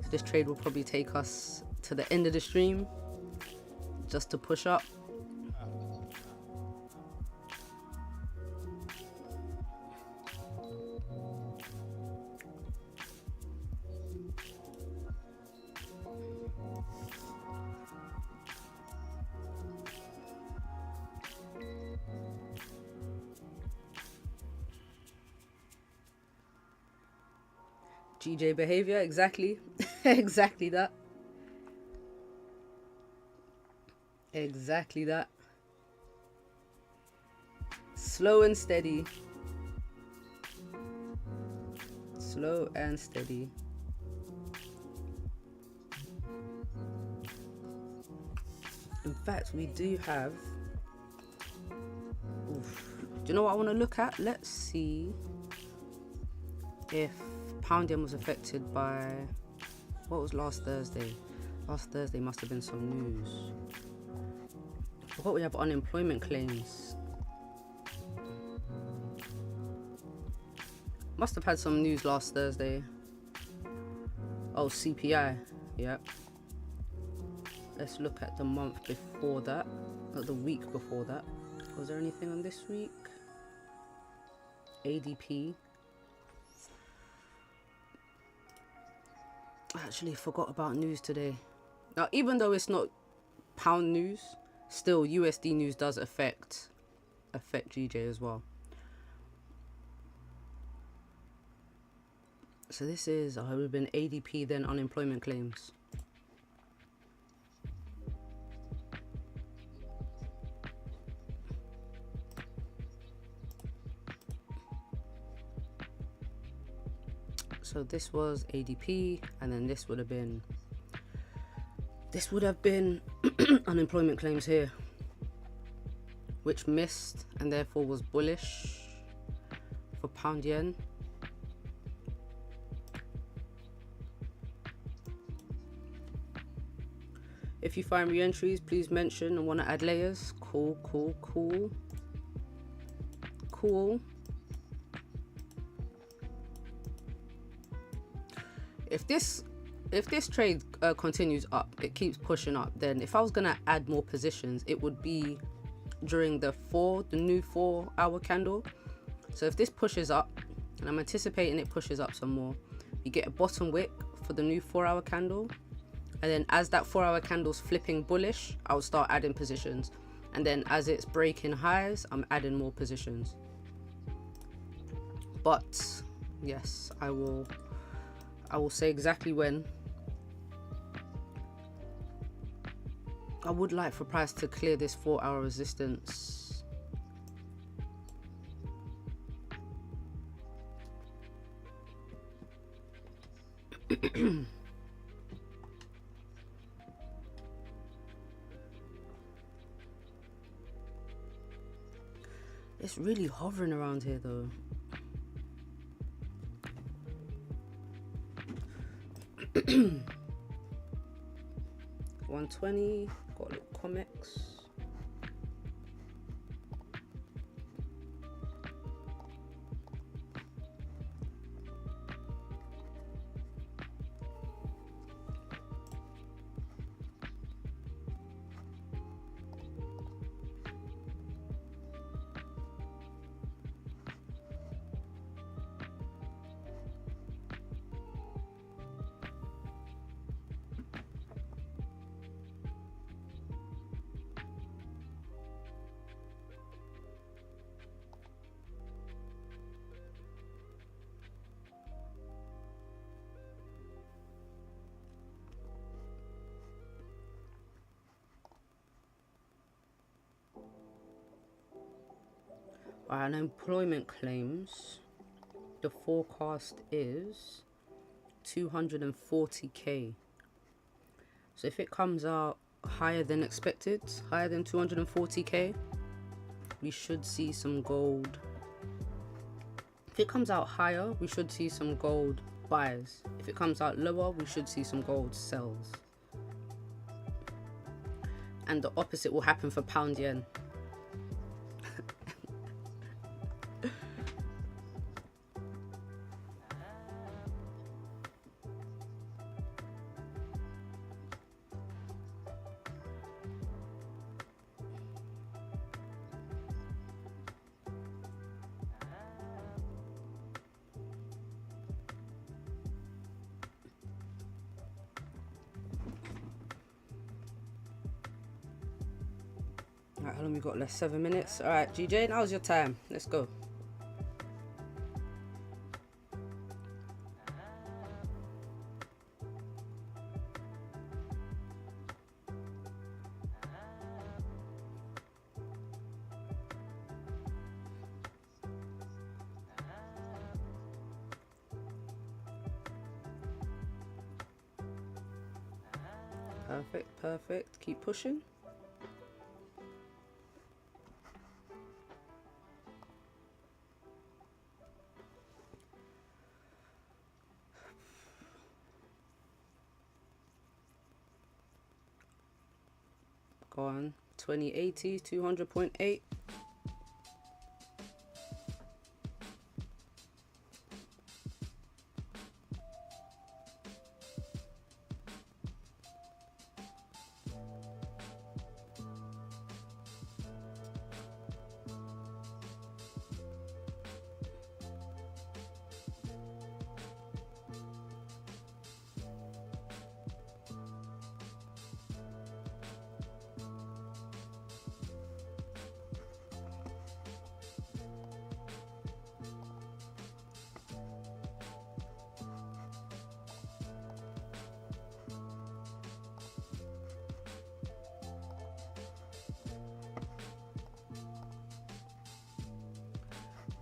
So this trade will probably take us to the end of the stream just to push up. GJ behavior, exactly. Exactly that. Exactly that. Slow and steady. Slow and steady. In fact, we do have... Oof. Do you know what I want to look at? Let's see if pound yen was affected by... What was last Thursday? Last Thursday must have been some news. I forgot we have unemployment claims. Must have had some news last Thursday. Oh, CPI. Yep. Let's look at the month before that. Or the week before that. Was there anything on this week? ADP. I actually forgot about news today. Now, even though it's not pound news, still USD news does affect GJ as well. So this is, it would have been ADP, then unemployment claims. So this was ADP, and then this would have been unemployment claims here, which missed and therefore was bullish. pound yen. If you find re-entries, please mention and want to add layers. Cool. If this trade continues up, it keeps pushing up, then if I was gonna add more positions, it would be during the new 4-hour candle. So if this pushes up, and I'm anticipating it pushes up some more, you get a bottom wick for the new 4-hour candle, and then as that 4-hour candle's flipping bullish, I'll start adding positions, and then as it's breaking highs, I'm adding more positions. But yes, I will say exactly when. I would like for price to clear this 4-hour resistance. It's really hovering around here though. $120, got a little comics. Alright, unemployment claims. The forecast is 240k. So if it comes out higher than expected, higher than 240k, we should see some gold. If it comes out higher, we should see some gold buys. If it comes out lower, we should see some gold sells. And the opposite will happen for pound yen. Alright, how long we got left? 7 minutes. Alright, GJ, now's your time. Let's go. Perfect. Keep pushing. Go on. 2080, 200.8.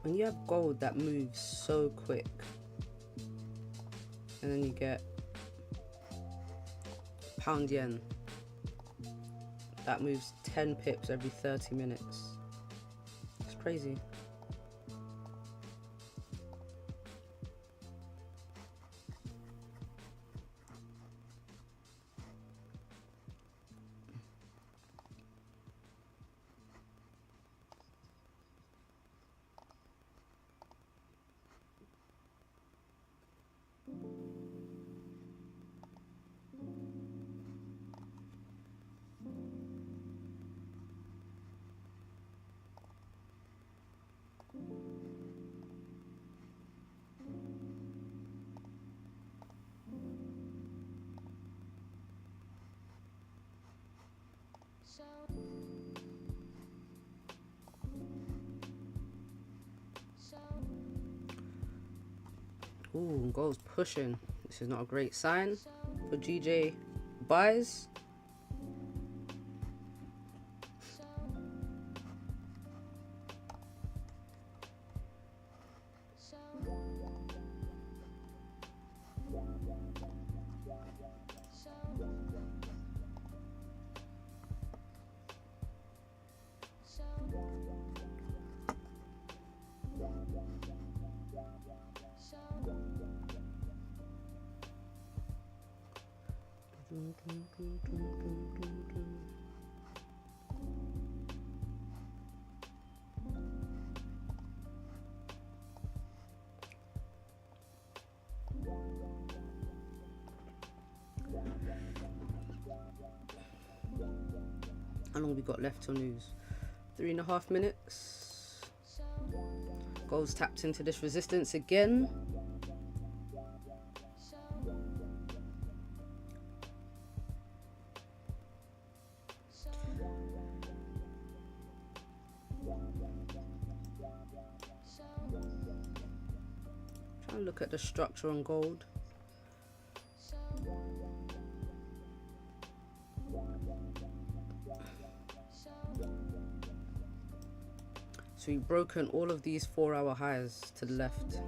When you have gold that moves so quick, and then you get pound yen that moves 10 pips every 30 minutes, it's crazy. Ooh, gold's pushing. This is not a great sign for GJ buys. How long we got left till news? 3.5 minutes. Gold's tapped into this resistance again. Trying to look at the structure on gold. So we've broken all of these 4-hour highs to the left.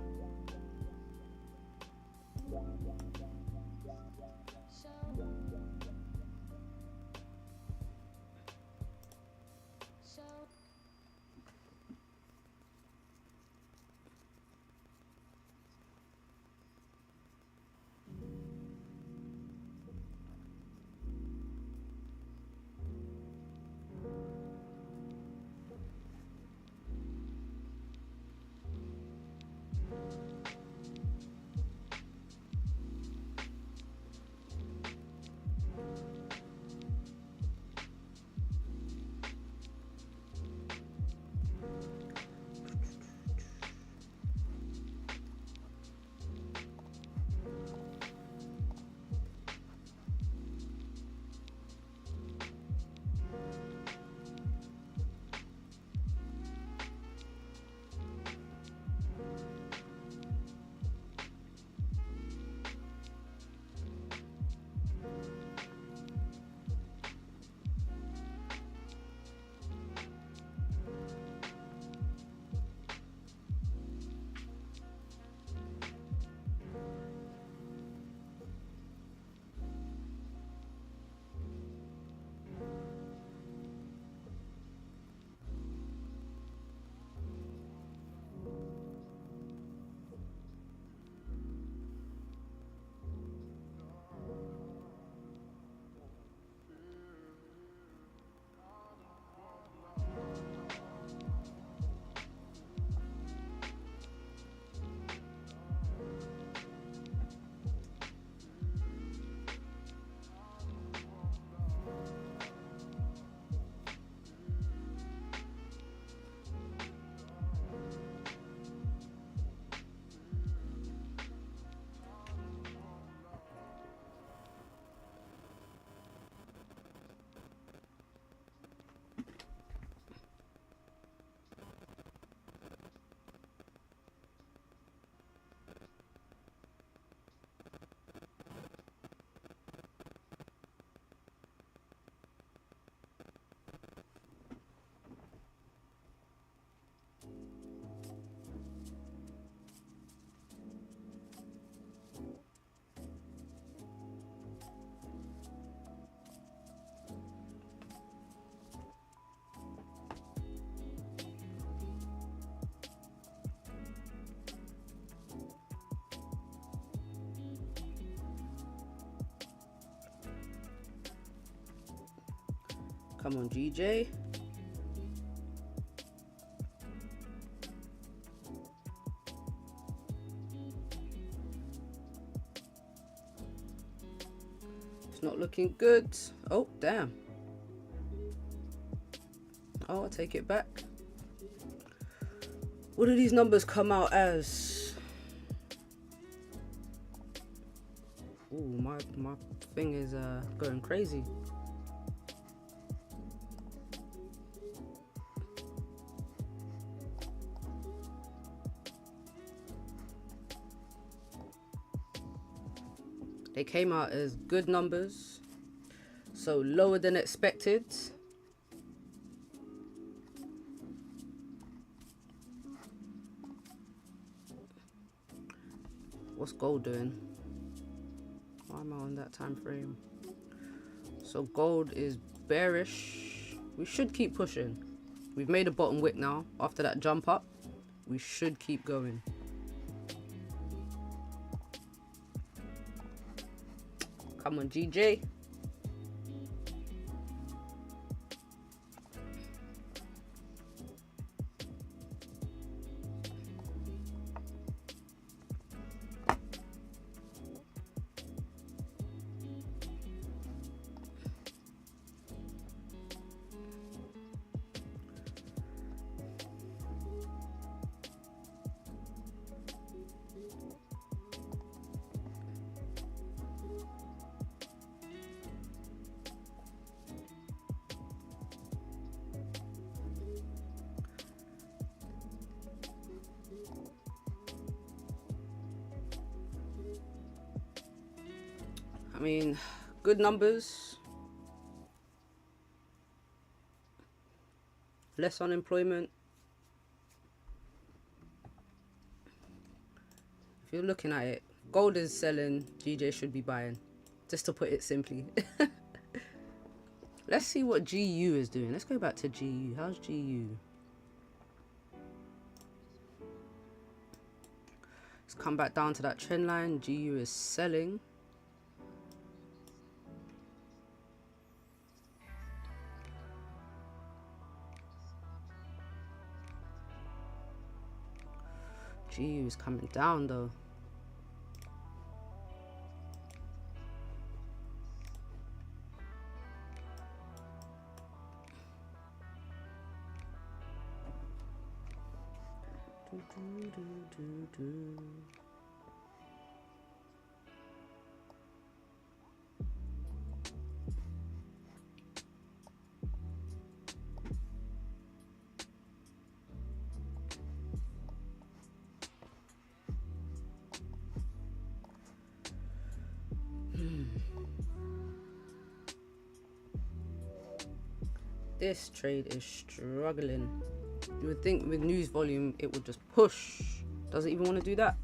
Come on, GJ. It's not looking good. Oh, damn. Oh, I'll take it back. What do these numbers come out as? Ooh, my thing is going crazy. They came out as good numbers, so lower than expected. What's gold doing? Why am I on that time frame? So gold is bearish. We should keep pushing. We've made a bottom wick now. After that jump up, we should keep going. Come on, GJ. I mean, good numbers, less unemployment. If you're looking at it, gold is selling, GJ should be buying, just to put it simply. Let's see what GU is doing. Let's go back to GU. How's GU? Let's come back down to that trend line. GU is selling. GU is coming down though. This trade is struggling. You would think with news volume it would just push. Doesn't even want to do that.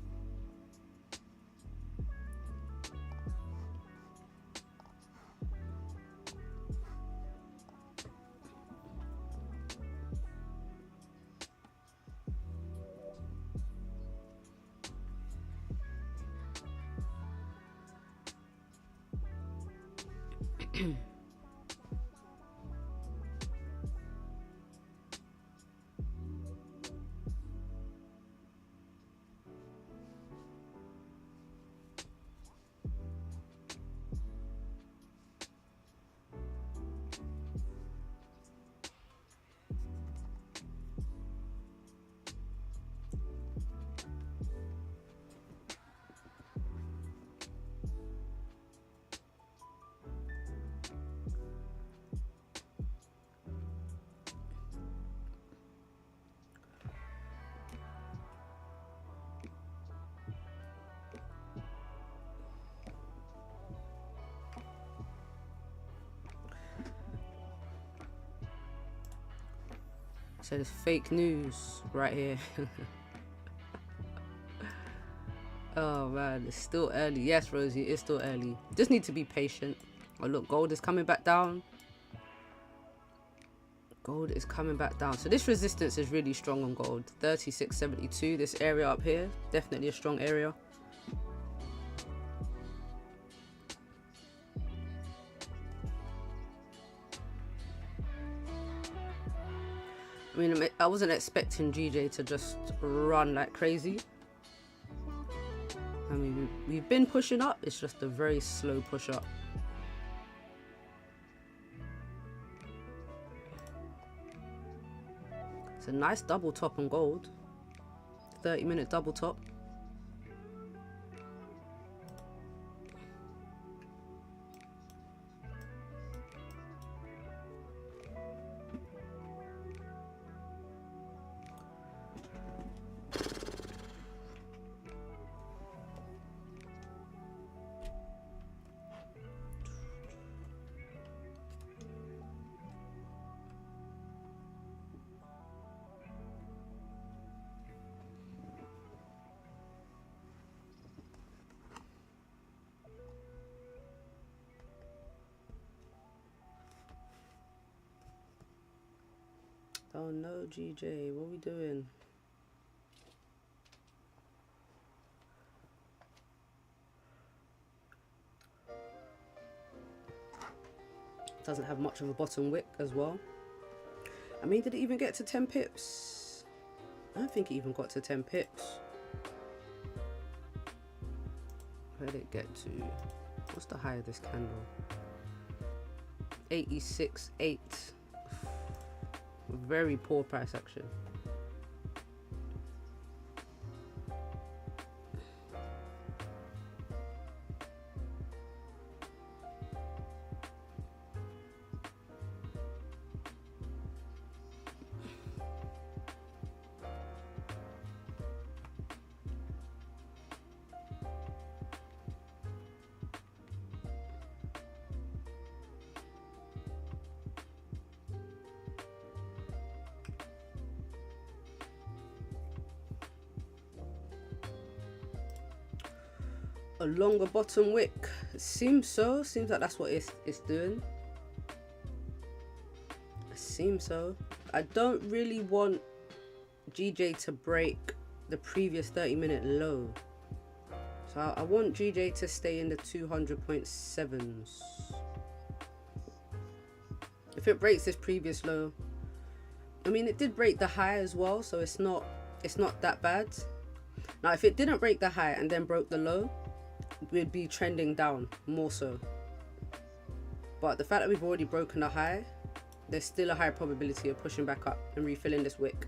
So there's fake news right here. Oh man, it's still early. Yes, Rosie, it's still early. Just need to be patient. Oh look, gold is coming back down. Gold is coming back down. So this resistance is really strong on gold. 36.72. This area up here, definitely a strong area. I mean, I wasn't expecting GJ to just run like crazy. I mean, we've been pushing up. It's just a very slow push up. It's a nice double top on gold. 30-minute double top. Oh no, GJ, what are we doing? Doesn't have much of a bottom wick as well. I mean, did it even get to 10 pips? I don't think it even got to 10 pips. Where did it get to? What's the high of this candle? 86.8. Very poor price action. A longer bottom wick. It seems so. Seems like that's what it's doing. It seems so. I don't really want GJ to break the previous 30-minute low. So I want GJ to stay in the 200.7s. If it breaks this previous low, I mean, it did break the high as well, so it's not that bad. Now, if it didn't break the high and then broke the low, we'd be trending down more so. But the fact that we've already broken the high, there's still a high probability of pushing back up and refilling this wick.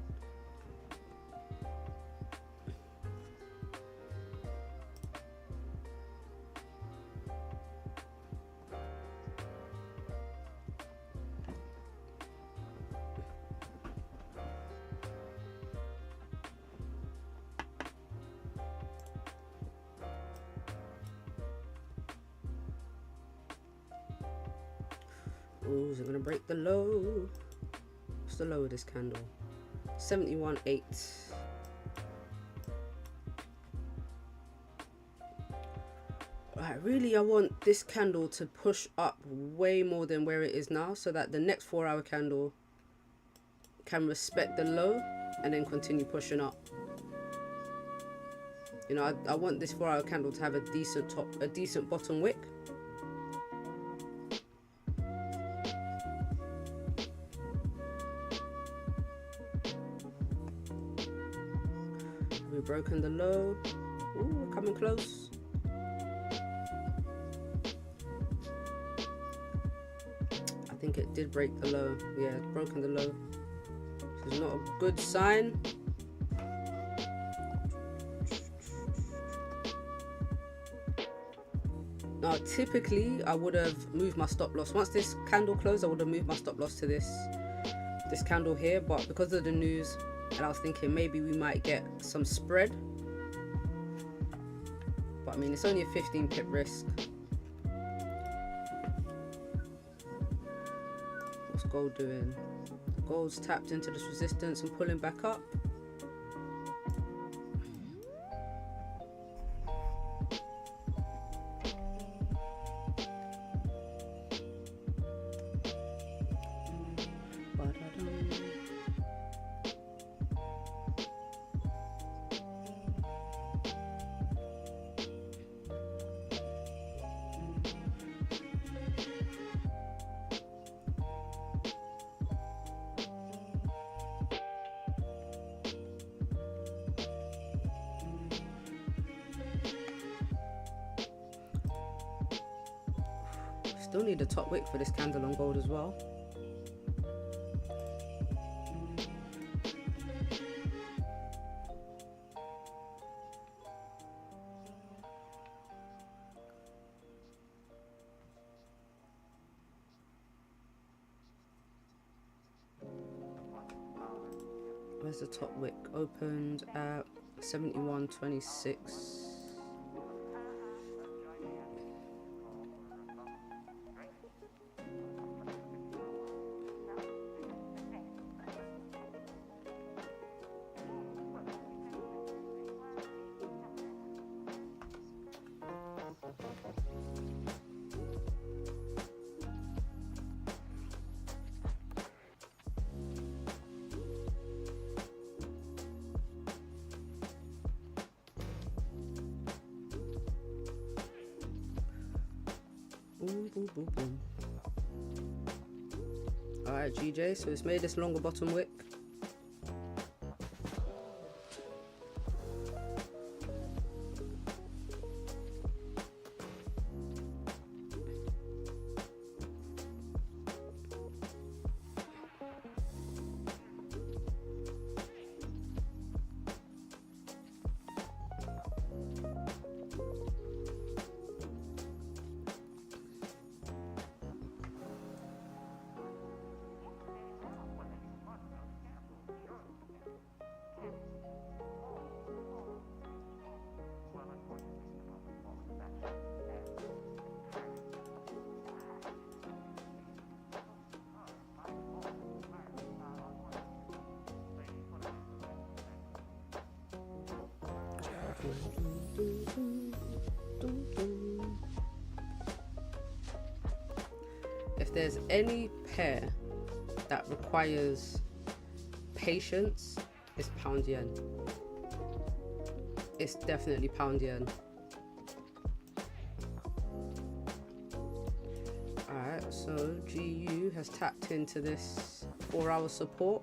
Oh, is it gonna break the low? What's the low of this candle? 71.8. Right, really I want this candle to push up way more than where it is now, so that the next 4-hour candle can respect the low and then continue pushing up. You know, I want this 4-hour candle to have a decent top, a decent bottom wick. We've broken the low. Ooh, we're coming close. I think it did break the low. Yeah, it's broken the low. This is not a good sign. Now, typically, I would have moved my stop loss. Once this candle closed, I would have moved my stop loss to this candle here. But because of the news, and I was thinking maybe we might get some spread. But I mean, it's only a 15 pip risk. What's gold doing? Gold's tapped into this resistance and pulling back up. Still need a top wick for this candle on gold as well. Where's the top wick? Opened at 71.26. Boom, boom, boom, boom. All right, GJ. So it's made this longer bottom wick. If there's any pair that requires patience, it's pound yen. It's definitely pound yen. Alright, so GU has tapped into this 4-hour support.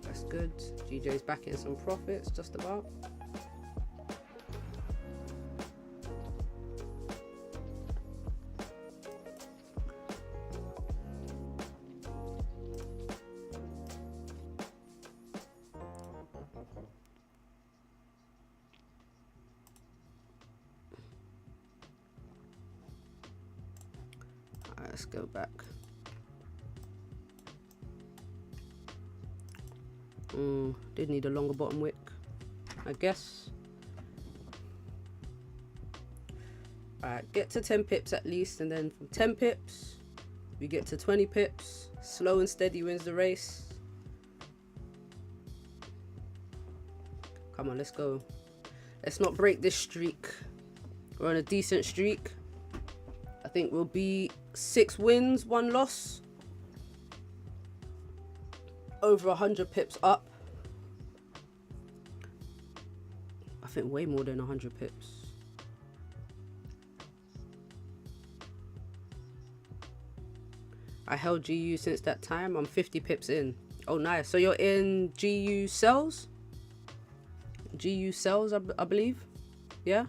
That's good. GJ's back in some profits, just about. Let's go back. Did need a longer bottom wick, I guess. Alright, get to 10 pips at least, and then from 10 pips we get to 20 pips. Slow and steady wins the race. Come on, let's go. Let's not break this streak. We're on a decent streak. I think we'll be 6 wins, 1 loss. Over 100 pips up. I think way more than 100 pips. I held GU since that time. I'm 50 pips in. Oh, nice. So you're in GU cells? GU cells, I believe. Yeah?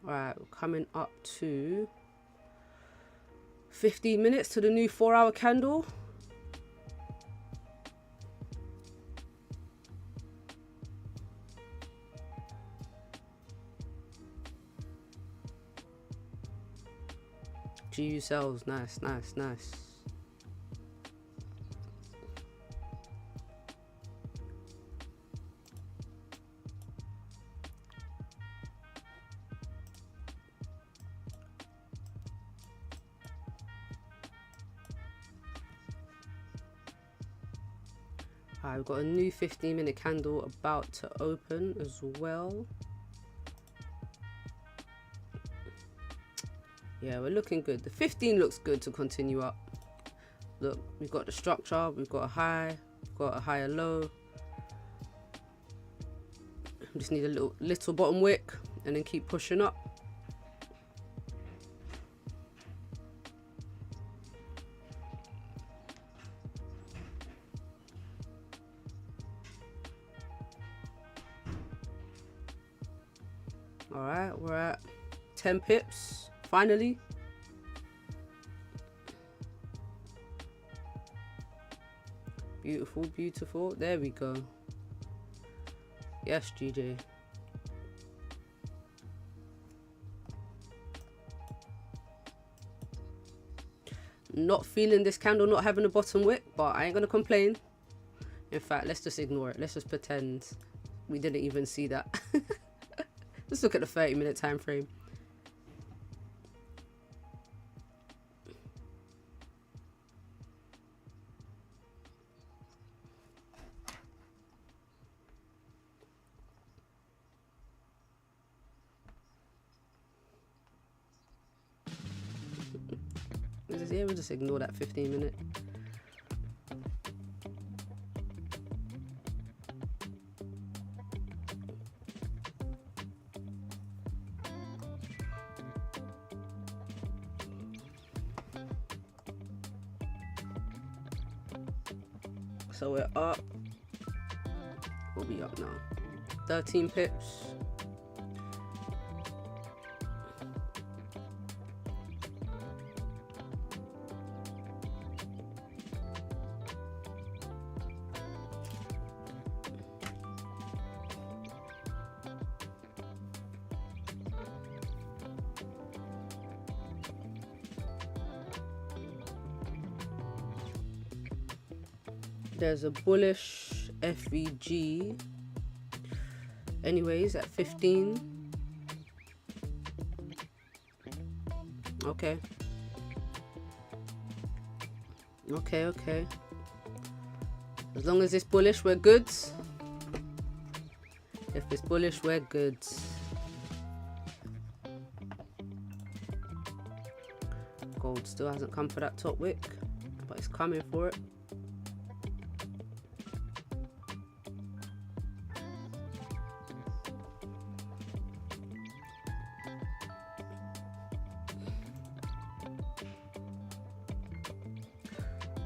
Alright, we're coming up to 15 minutes to the new 4-hour candle. GU cells, nice, nice, nice. I've got a new 15-minute candle about to open as well. Yeah, we're looking good. The 15 looks good to continue up. Look, we've got the structure, we've got a high, we've got a higher low. Just need a little bottom wick and then keep pushing up. Alright, we're at 10 pips, finally. Beautiful, beautiful. There we go. Yes, GJ. Not feeling this candle not having a bottom wick, but I ain't gonna complain. In fact, let's just ignore it. Let's just pretend we didn't even see that. Let's look at the 30-minute time frame. guys. Yeah, we'll just ignore that 15-minute. So we're up. What are we up now? 13 pips. There's a bullish FVG anyways at 15. Okay. Okay. As long as it's bullish, we're good. If it's bullish, we're good. Gold still hasn't come for that top wick, but it's coming for it.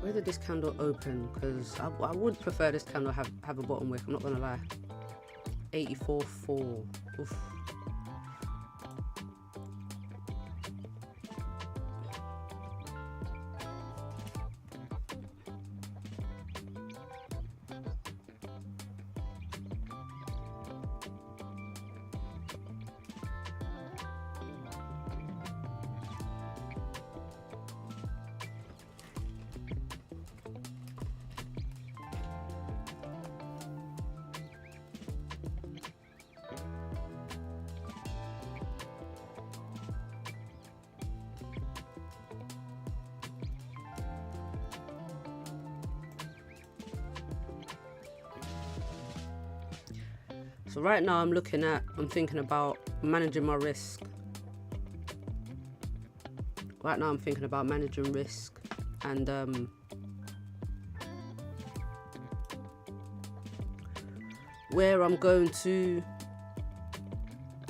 Where did this candle open? Because I would prefer this candle have a bottom wick, I'm not gonna lie. 84.4. Oof. So right now I'm thinking about managing my risk. Right now I'm thinking about managing risk and where I'm going to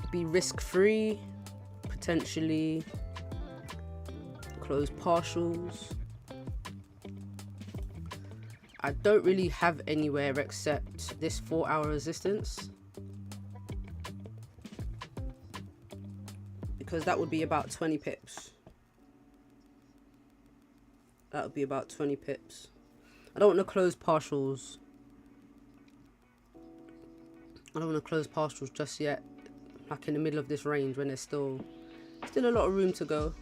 be risk-free, potentially close partials. I don't really have anywhere except this 4-hour resistance, because that would be about 20 pips. That would be about 20 pips. I don't want to close partials. I don't want to close partials just yet, like in the middle of this range when there's still a lot of room to go.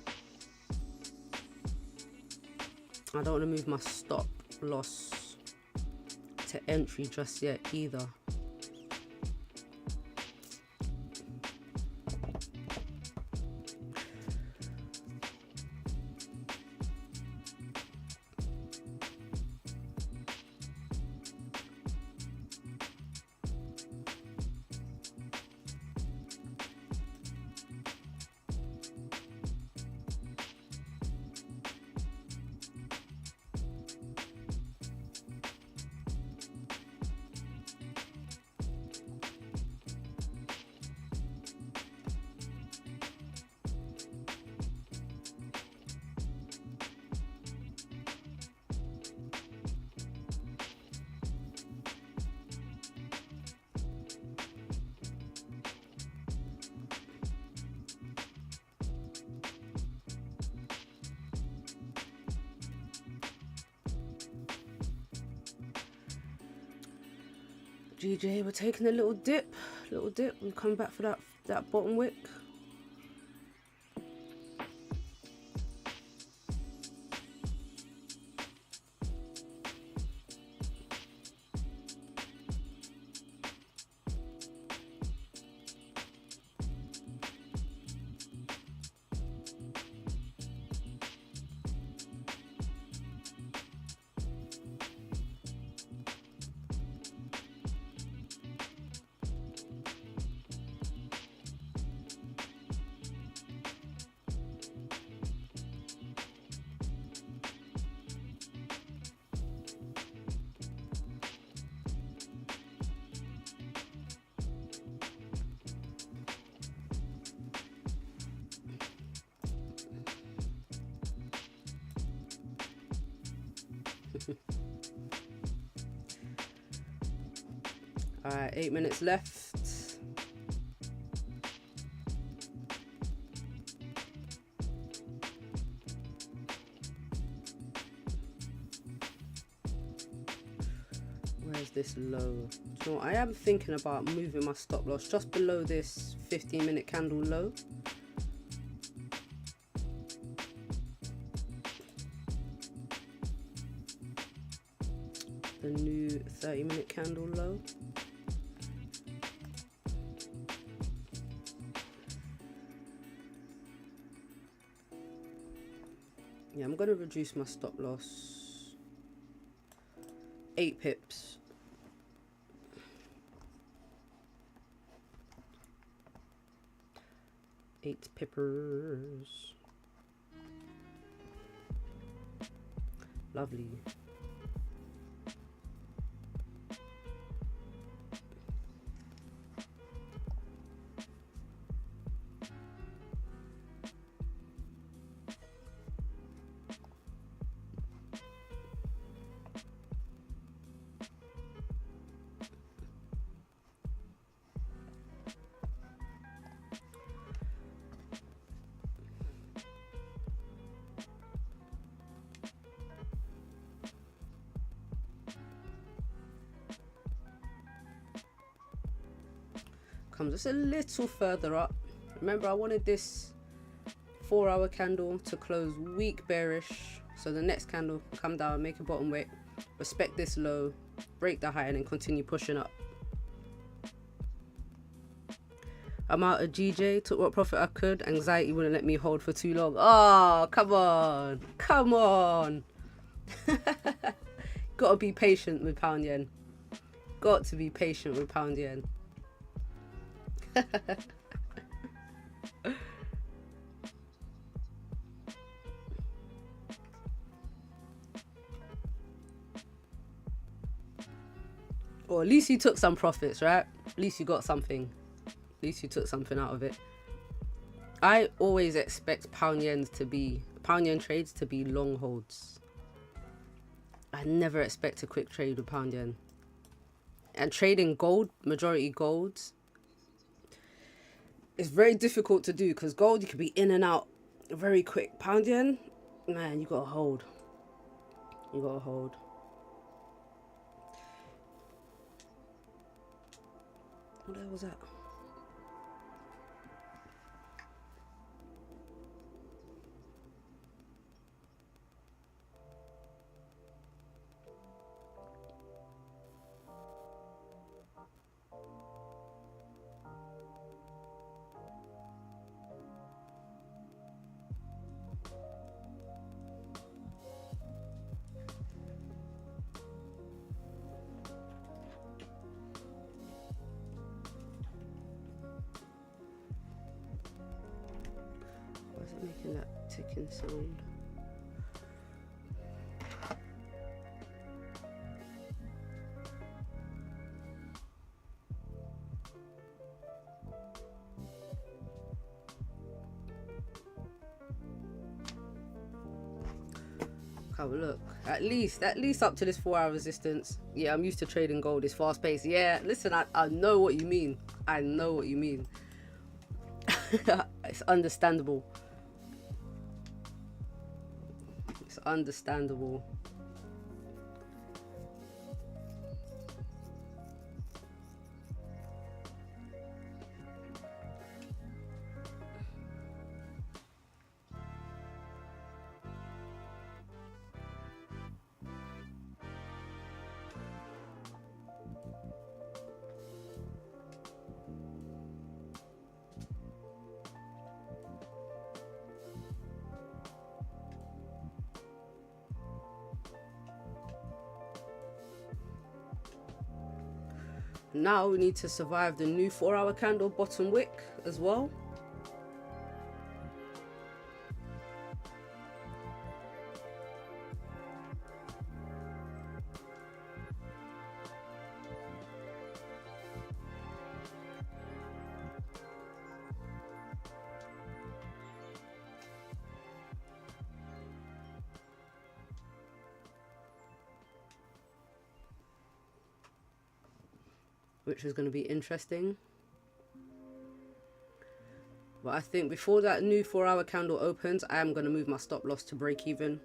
I don't want to move my stop loss to entry just yet either. GJ, we're taking a little dip. We'll come back for that bottom wick. All right, 8 minutes left. Where's this low? So I am thinking about moving my stop loss just below this 15-minute candle low. The new 30-minute candle low. Yeah, I'm going to reduce my stop loss 8 pips. 8 pippers. Lovely. Comes just a little further up. Remember, I wanted this 4-hour candle to close weak bearish, so the next candle will come down, make a bottom wick, respect this low, break the high, and then continue pushing up. I'm out of GJ, took what profit I could. Anxiety wouldn't let me hold for too long. Oh, come on, come on. Gotta be patient with pound yen. Got to be patient with pound yen. Or at least you took some profits, right? At least you got something. At least you took something out of it. I always expect pound yen trades to be long holds. I never expect a quick trade with pound yen. And trading gold, majority golds, it's very difficult to do because gold, you can be in and out very quick. Pound yen, man, you gotta hold. You gotta hold. What the hell was that? Why is it making that ticking sound? Have a look. At least up to this 4-hour resistance. Yeah, I'm used to trading gold. It's fast paced. Yeah, listen, I know what you mean. I know what you mean. It's understandable. It's understandable. Now we need to survive the new 4-hour candle bottom wick as well. which is going to be interesting. But I think before that new 4-hour candle opens, I am going to move my stop loss to break even.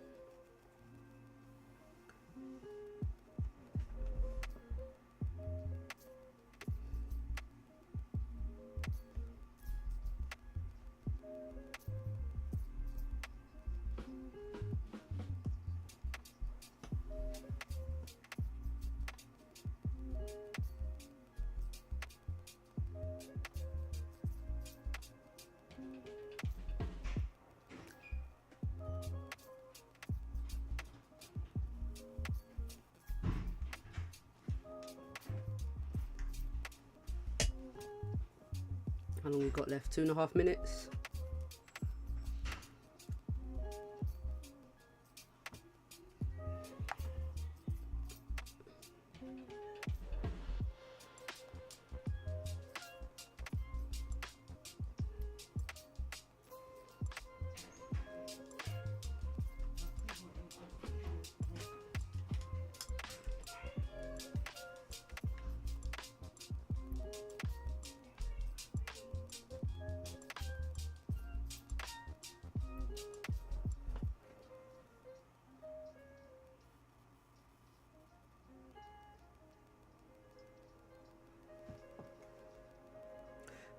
How long we got left? 2.5 minutes.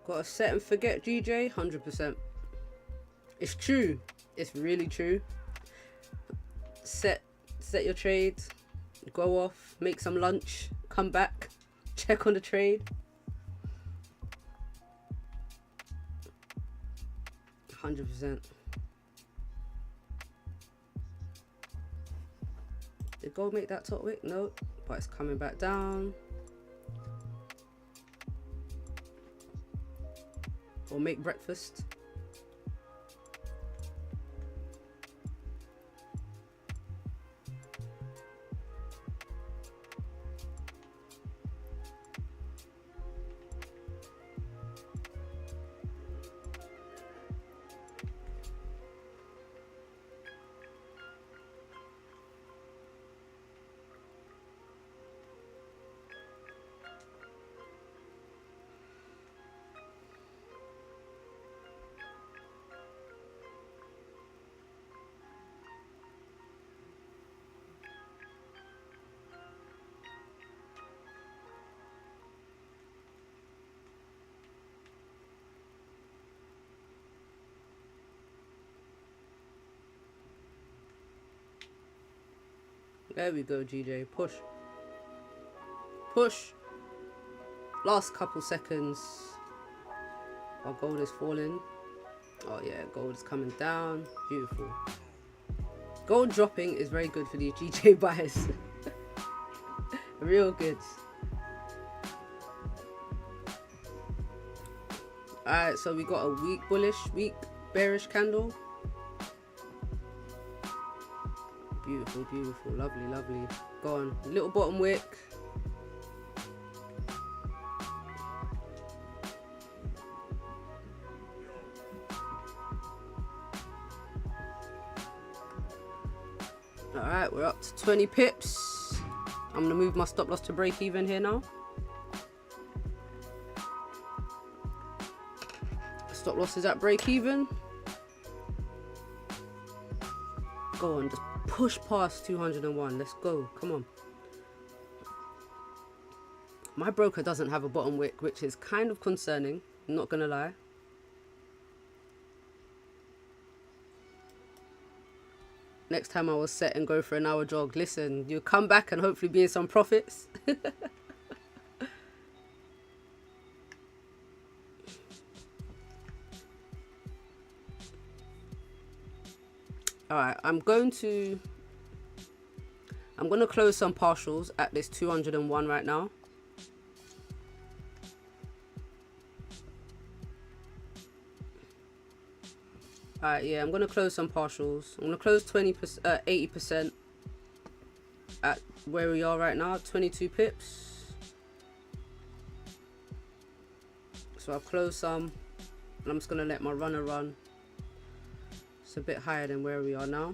Got a set and forget GJ, 100%. It's true. It's really true. Set your trades, go off, make some lunch, come back, check on the trade. 100%. Did gold make that top wick? No, but it's coming back down. Or make breakfast. There we go, GJ. Push. Push. Last couple seconds. While gold is falling. Oh yeah, gold is coming down. Beautiful. Gold dropping is very good for the GJ buyers. Real good. Alright, so we got a weak bullish, weak bearish candle. Beautiful, beautiful, lovely, lovely. Go on, little bottom wick. Alright, we're up to 20 pips. I'm gonna move my stop loss to break even here now. Stop loss is at break even. Go on, just push past 201. Let's go. Come on. My broker doesn't have a bottom wick, which is kind of concerning. I'm not gonna lie. Next time I will set and go for an hour jog. Listen, you come back and hopefully be in some profits. Alright, I'm gonna close some partials at this 201 right now. Alright, yeah, I'm gonna close some partials. I'm gonna close 80% at where we are right now, 22 pips. So I've closed some, and I'm just gonna let my runner run. It's a bit higher than where we are now.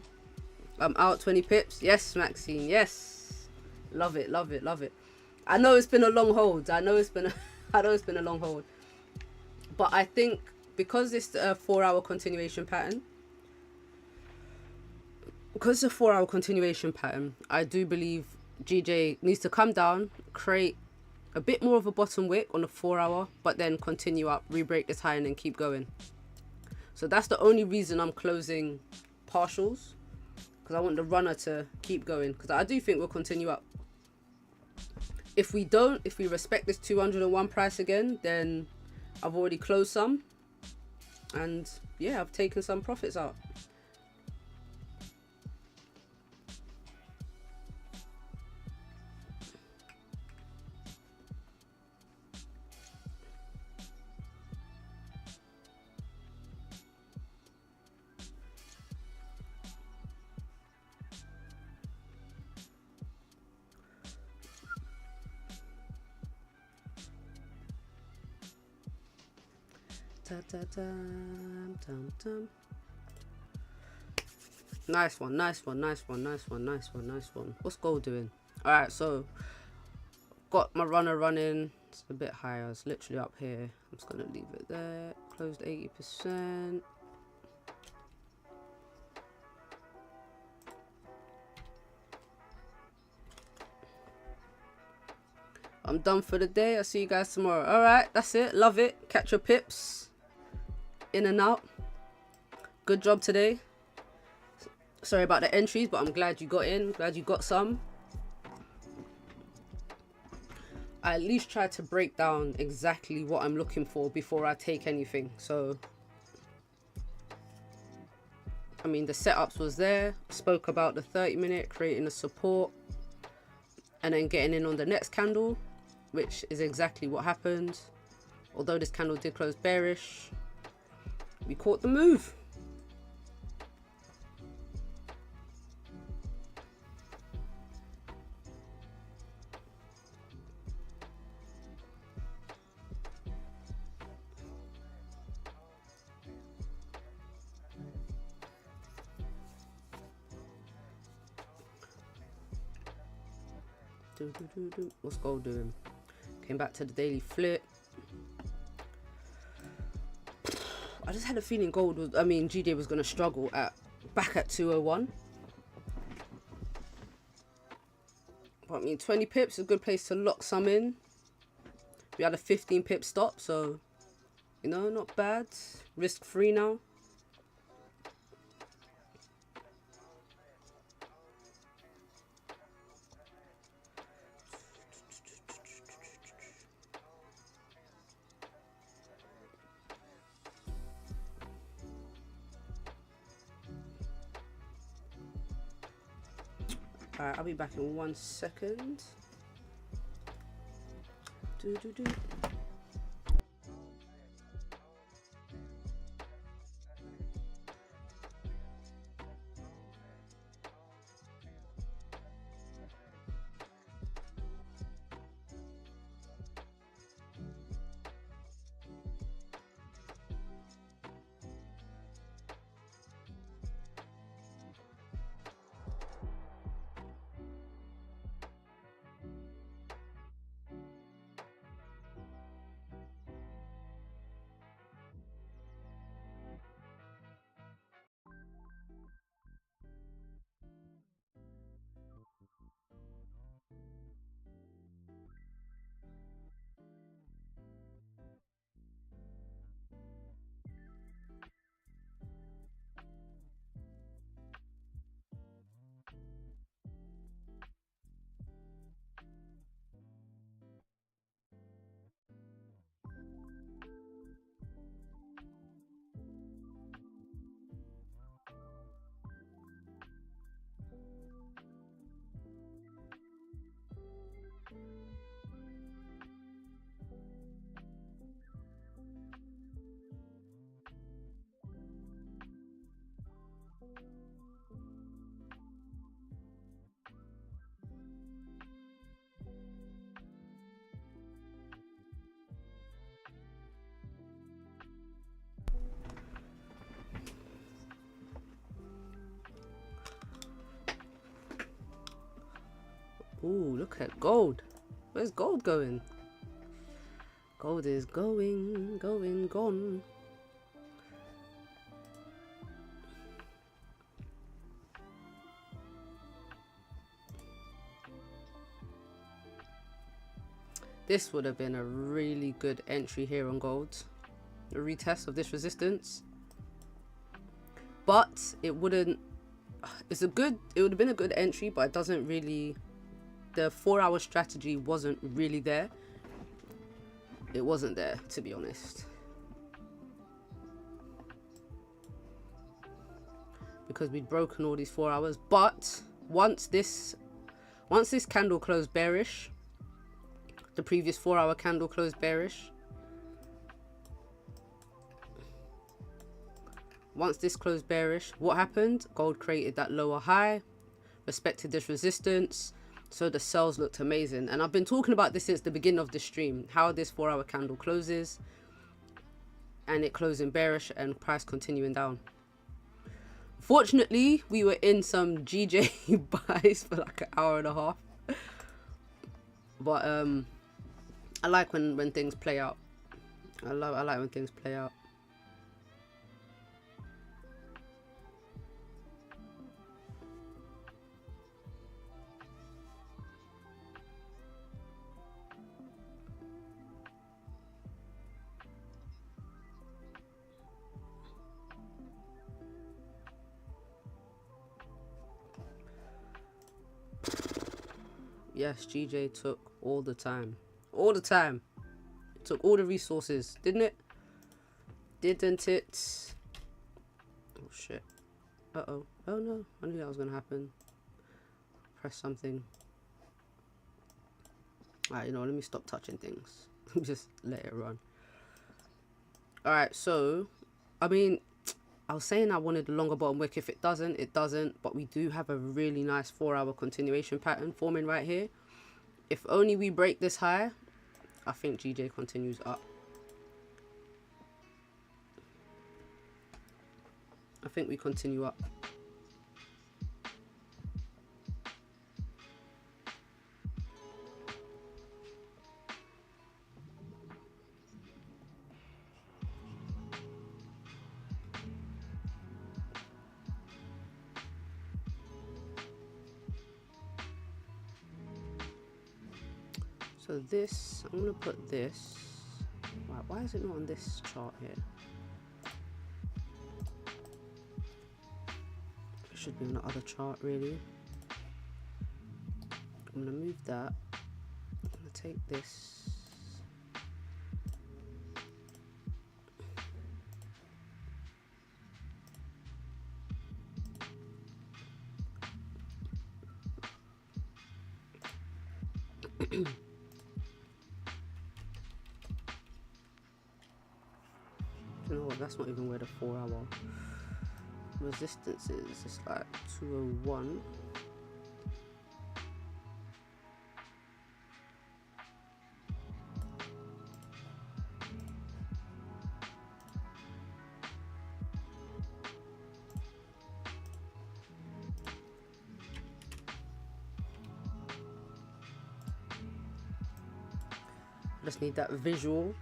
I'm out 20 pips. Yes, Maxine. Yes. Love it, love it, love it. I know it's been a long hold. I know it's been a long hold. But I think because it's a 4-hour continuation pattern, I do believe GJ needs to come down, create a bit more of a bottom wick on the 4-hour, but then continue up, re-break this high, and then keep going. So that's the only reason I'm closing partials, because I want the runner to keep going, because I do think we'll continue up. If we respect this 201 price again, then I've already closed some, and yeah, I've taken some profits out. Nice one. What's gold doing? Alright, so got my runner running. It's a bit higher. It's literally up here. I'm just gonna leave it there. Closed 80%. I'm done for the day. I'll see you guys tomorrow. Alright, that's it. Love it. Catch your pips. In and out. Good job today. Sorry about the entries, but I'm glad you got in. Glad you got some. I at least try to break down exactly what I'm looking for before I take anything. So, I mean, the setups was there. Spoke about the 30-minute, creating a support, and then getting in on the next candle, which is exactly what happened. Although this candle did close bearish, we caught the move. What's gold doing? Came back to the daily flip. I just had a feeling gold was, GJ was going to struggle back at 201. But I mean, 20 pips is a good place to lock some in. We had a 15 pip stop, so, you know, not bad. Risk free now. Alright, I'll be back in 1 second. Ooh, look at gold. Where's gold going? Gold is going, gone. This would have been a really good entry here on gold. A retest of this resistance. But it wouldn't, it would have been a good entry, but it doesn't really, the 4-hour strategy wasn't really there. It wasn't there, to be honest. Because we'd broken all these 4 hours. But once this candle closed bearish, the previous 4-hour candle closed bearish. Once this closed bearish, what happened? Gold created that lower high, respected this resistance. So the sells looked amazing. And I've been talking about this since the beginning of the stream. How this 4-hour candle closes. And it closing bearish and price continuing down. Fortunately, we were in some GJ buys for like an hour and a half. But I like when things play out. I like when things play out. Yes, GJ took all the time. All the time. It took all the resources, didn't it? Didn't it? Oh shit. Uh-oh. Oh no. I knew that was gonna happen. Press something. Alright, you know, let me stop touching things. Just let it run. Alright, so I mean, I was saying I wanted a longer bottom wick. If it doesn't, it doesn't. But we do have a really nice 4-hour continuation pattern forming right here. If only we break this high, I think GJ continues up. I think we continue up. So this, I'm going to put this. Why is it not on this chart here? It should be on the other chart, really. I'm going to move that. I'm going to take this. You know what, that's not even where the 4-hour resistance is. It's like 201. Just need that visual.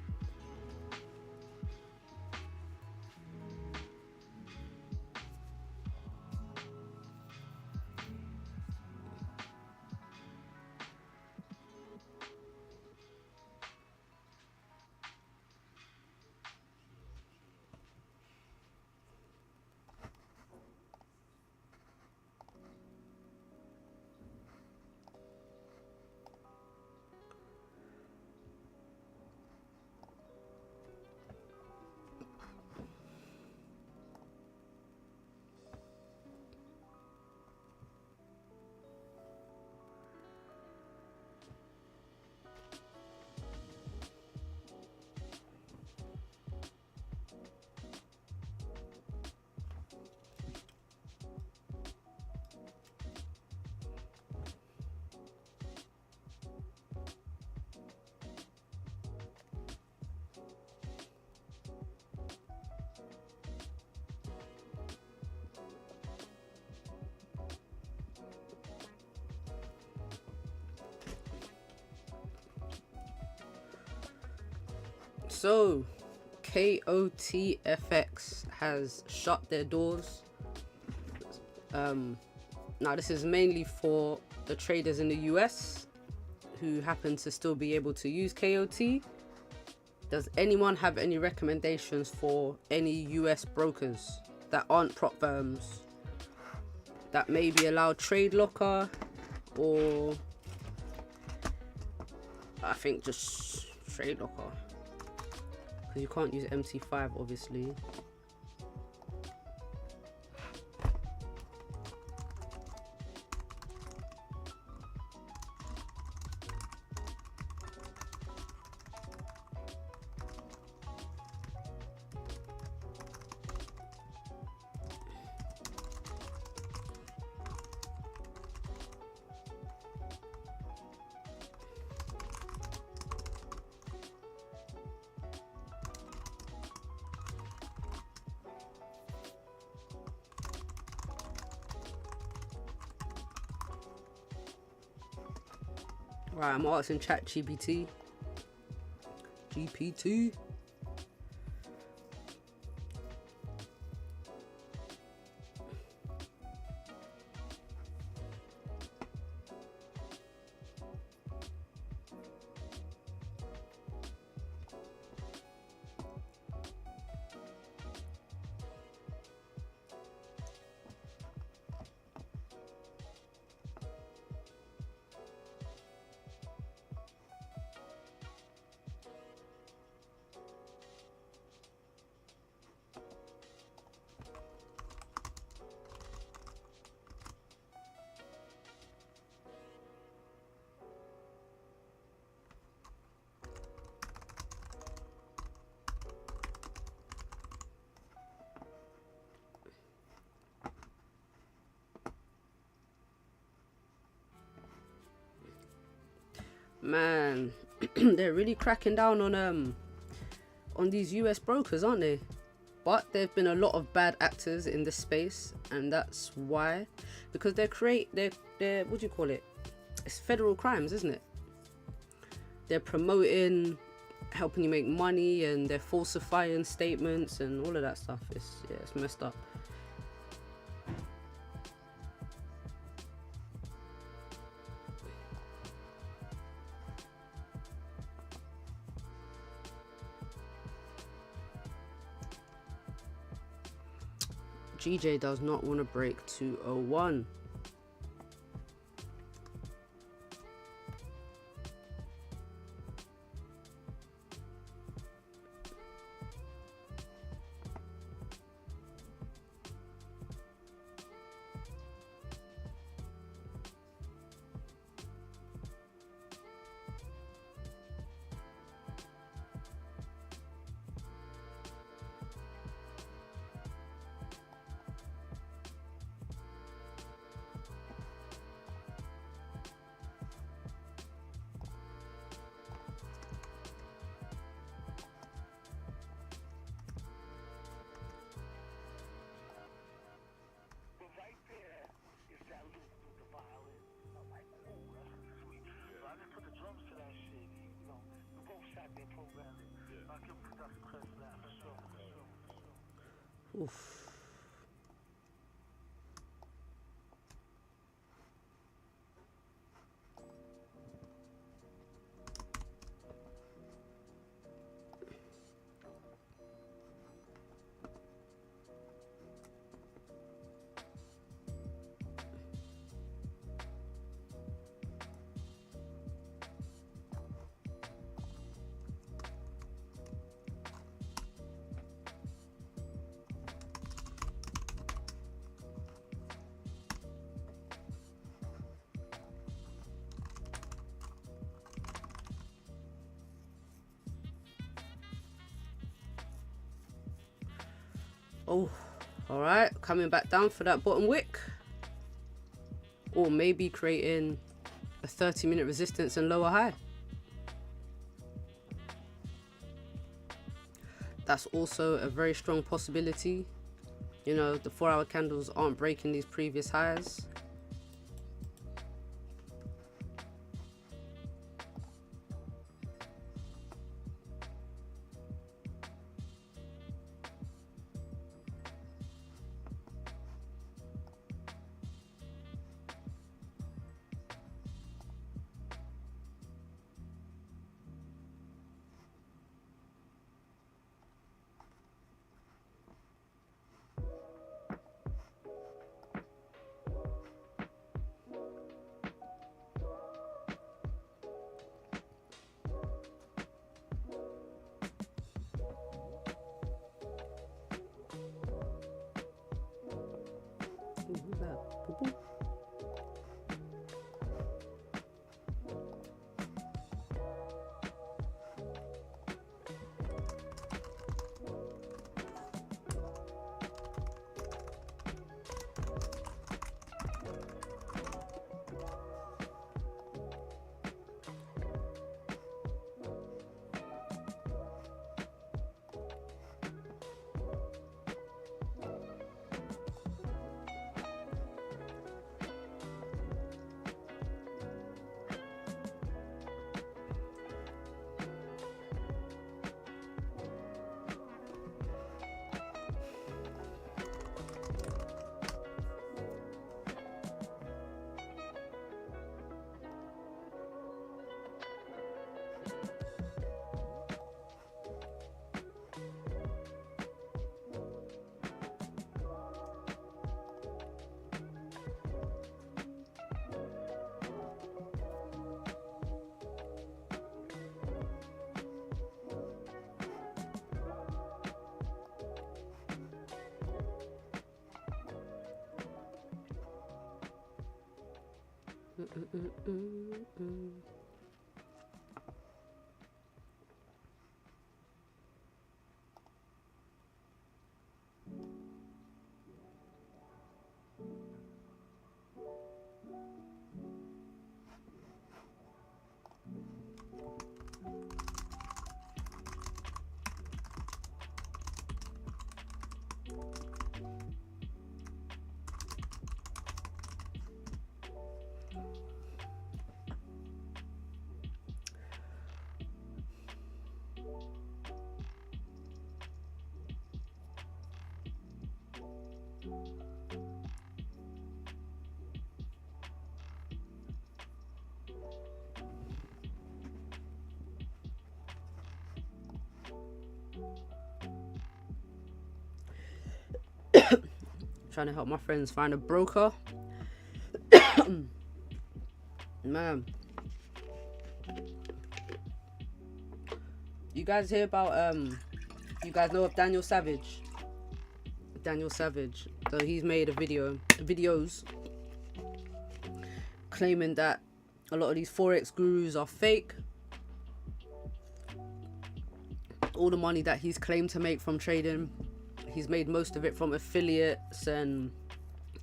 So KOTFX has shut their doors. Now this is mainly for the traders in the US who happen to still be able to use KOT. Does anyone have any recommendations for any US brokers that aren't prop firms that maybe allow trade locker, or I think just trade locker, because you can't use MT5 obviously. Right, I'm asking ChatGPT. GPT. Man, they're really cracking down on these US brokers, aren't they? But there've been a lot of bad actors in this space, and that's why, because they're what do you call it? It's federal crimes, isn't it? They're promoting, helping you make money, and they're falsifying statements and all of that stuff. It's messed up. GJ does not want to break 201. Oof. Oh, all right, coming back down for that bottom wick, or maybe creating a 30-minute resistance and lower high. That's also a very strong possibility. You know, the 4-hour candles aren't breaking these previous highs. simple. Trying to help my friends find a broker. Man, you guys hear about you guys know of Daniel Savage? So he's made videos claiming that a lot of these Forex gurus are fake. All the money that he's claimed to make from trading, he's made most of it from affiliates and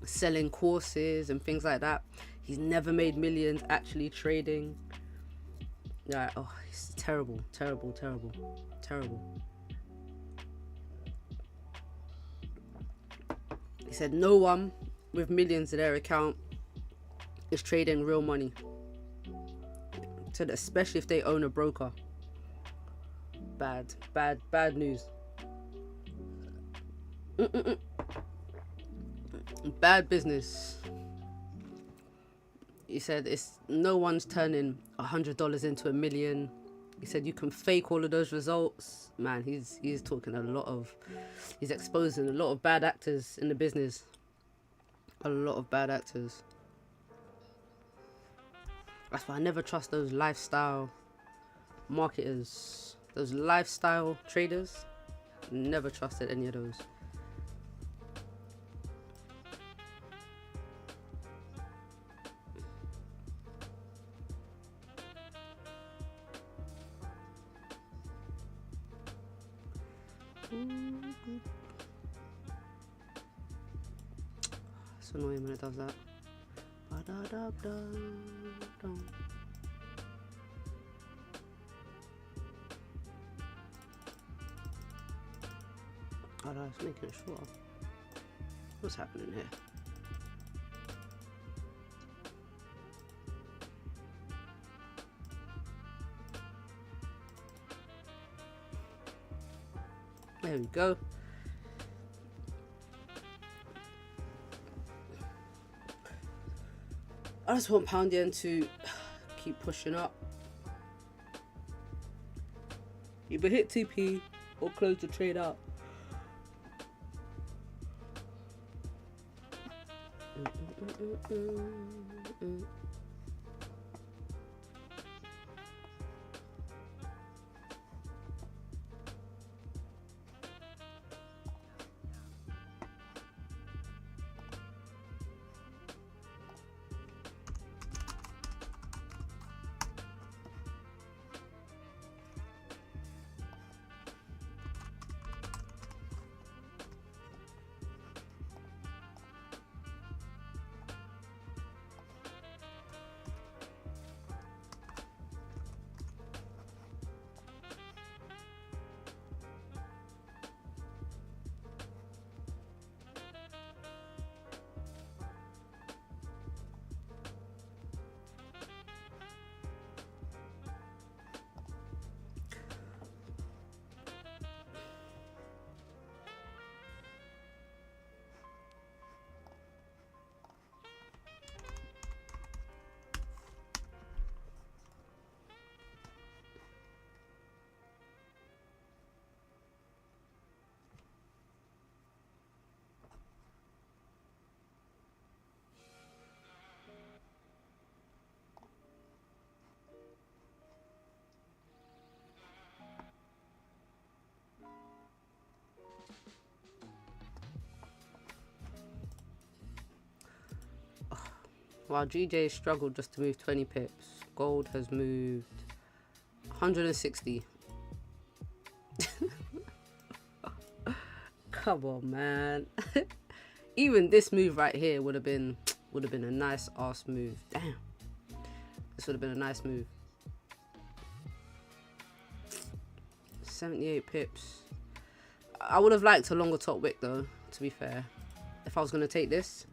selling courses and things like that. He's never made millions actually trading. Yeah, oh, it's terrible. He said no one with millions in their account is trading real money. He said especially if they own a broker. Bad news. Bad business. He said it's no one's turning $100 into $1 million. He said you can fake all of those results. Man, he's talking he's exposing a lot of bad actors in the business. A lot of bad actors. That's why I never trust those lifestyle marketers, those lifestyle traders. Never trusted any of those. It's annoying when it does that. Oh no, it's making it shorter. What's happening here? There we go. I just want pound yen to keep pushing up. Either hit TP or close the trade out. While GJ struggled just to move 20 pips, gold has moved 160. Come on, man. Even this move right here would have been a nice ass move. Damn. This would have been a nice move. 78 pips. I would have liked a longer top wick though, to be fair. If I was going to take this.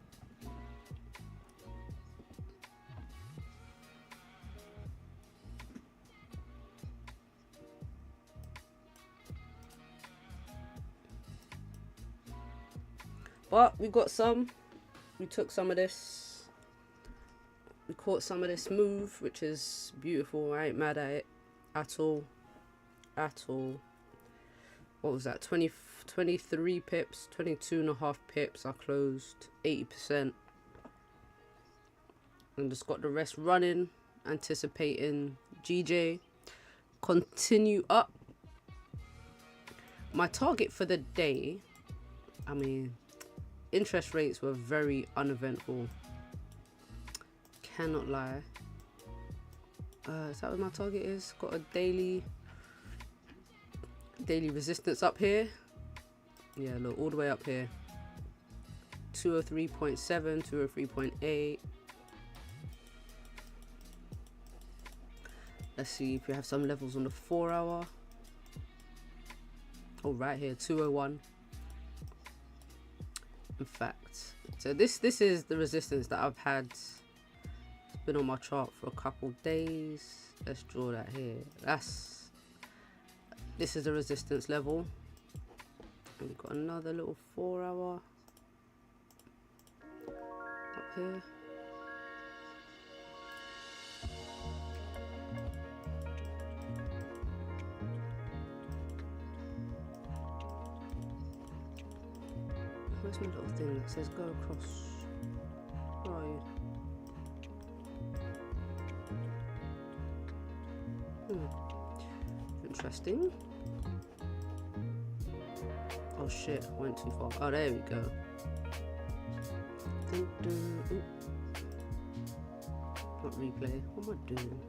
But we got some. We took some of this. We caught some of this move, which is beautiful. I ain't mad at it at all. At all. What was that? 23 pips, 22.5 pips. I closed 80%. And just got the rest running, anticipating GJ continue up. My target for the day, I mean, interest rates were very uneventful. Cannot lie. Is that what my target is? Got a daily resistance up here. Yeah, look, all the way up here. 203.7, 203.8. Let's see if we have some levels on the 4 hour. Oh, right here, 201. In fact, so this is the resistance that I've had. It's been on my chart for a couple days. Let's draw that here. This is the resistance level. And we've got another little 4 hour up here. Where's my little thing that says go across? Where are you? Interesting. Oh shit, went too far. Oh, there we go. Not replay. What am I doing?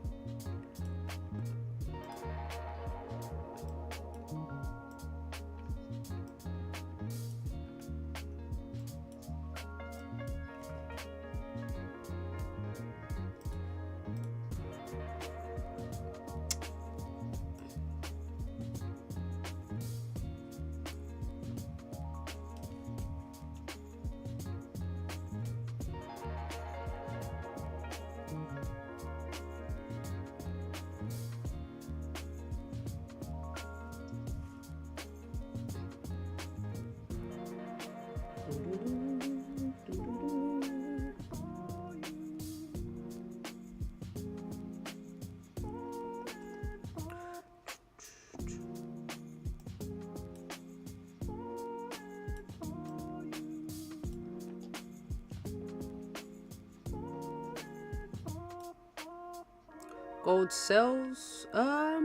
Gold sells. I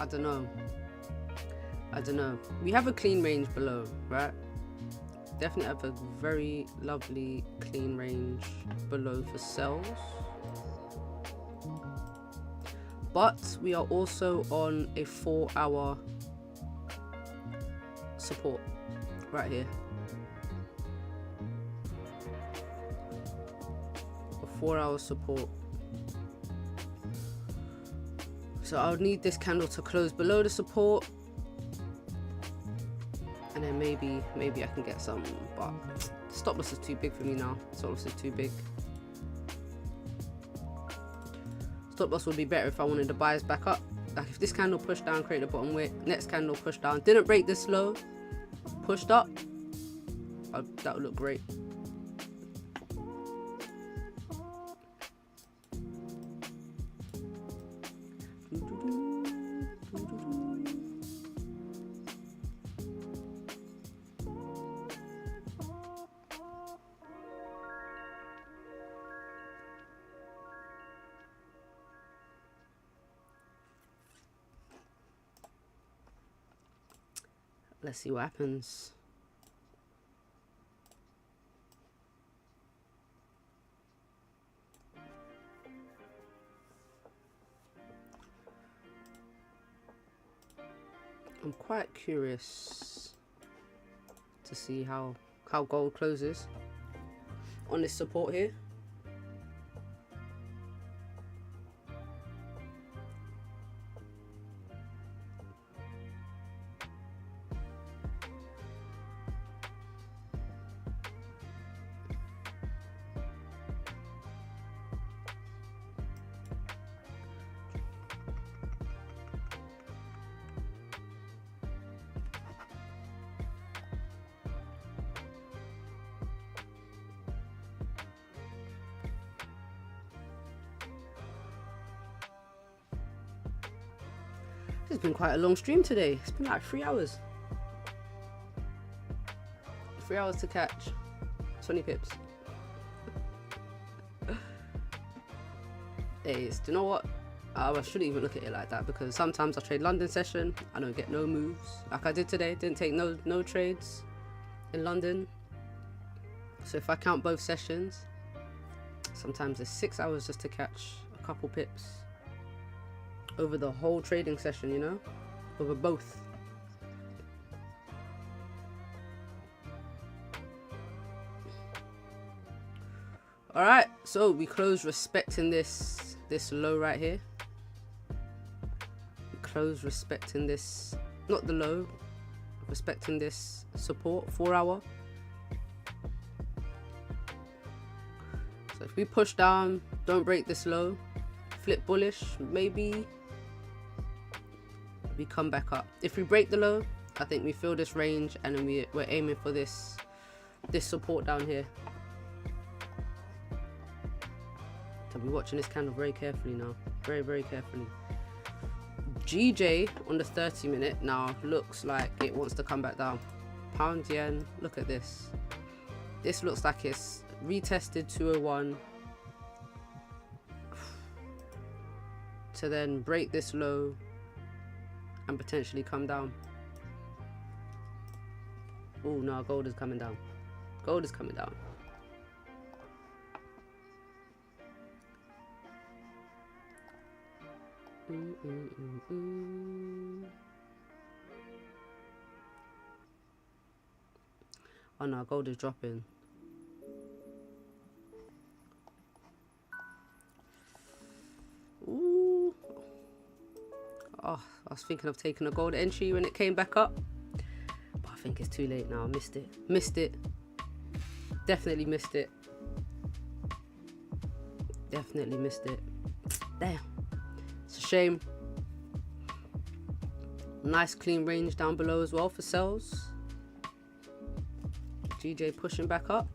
don't know. We have a clean range below, right? Definitely have a very lovely clean range below for sells. But we are also on a 4 hour support right here. 4 hour support. So I'll need this candle to close below the support, and then maybe I can get some, but the stop loss is too big for me now. Stop loss is too big. Stop loss would be better if I wanted to buy us back up. Like if this candle pushed down, create a bottom wick, next candle pushed down, didn't break this low, pushed up, that would look great. Let's see what happens. I'm quite curious to see how gold closes on this support here. It's been quite a long stream today. It's been like 3 hours. 3 hours to catch 20 pips. Days. Do you know what? I shouldn't even look at it like that, because sometimes I trade London session, I don't get no moves. Like I did today, didn't take no trades in London. So if I count both sessions, sometimes it's 6 hours just to catch a couple pips over the whole trading session, you know, over both. All right, so we close respecting this low right here. We close respecting this, not the low, respecting this support, 4 hour. So if we push down, don't break this low, flip bullish, maybe we come back up. If we break the low, I think we fill this range, and then we're aiming for this support down here. So we're watching this candle very carefully now, very carefully. GJ on the 30-minute now looks like it wants to come back down. Pound yen, look at this. This looks like it's retested 201 to then break this low and potentially come down. Oh no, gold is coming down. Gold is coming down. Oh no, gold is dropping. Ooh. Oh, I was thinking of taking a gold entry when it came back up, but I think it's too late now. I missed it. Definitely missed it. Damn, it's a shame. Nice clean range down below as well for sells. GJ pushing back up.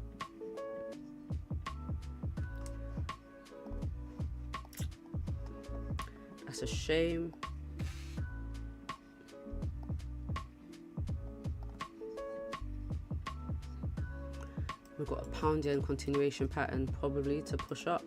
That's a shame. We've got a pound yen continuation pattern probably to push up.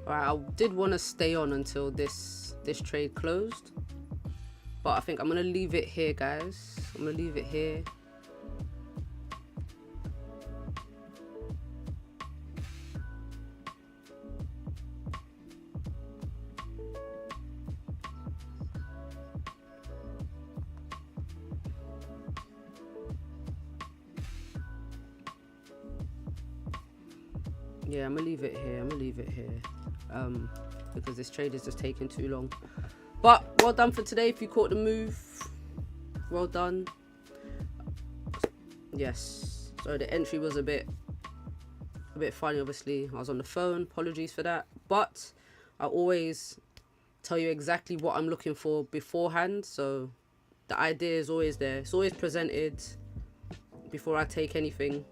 Alright, I did want to stay on until this trade closed, but I think I'm gonna leave it here, guys. I'm gonna leave it here. Yeah, I'm gonna leave it here. Because this trade is just taking too long. But well done for today. If you caught the move, well done. Yes. So the entry was a bit funny. Obviously, I was on the phone. Apologies for that. But I always tell you exactly what I'm looking for beforehand. So the idea is always there. It's always presented before I take anything.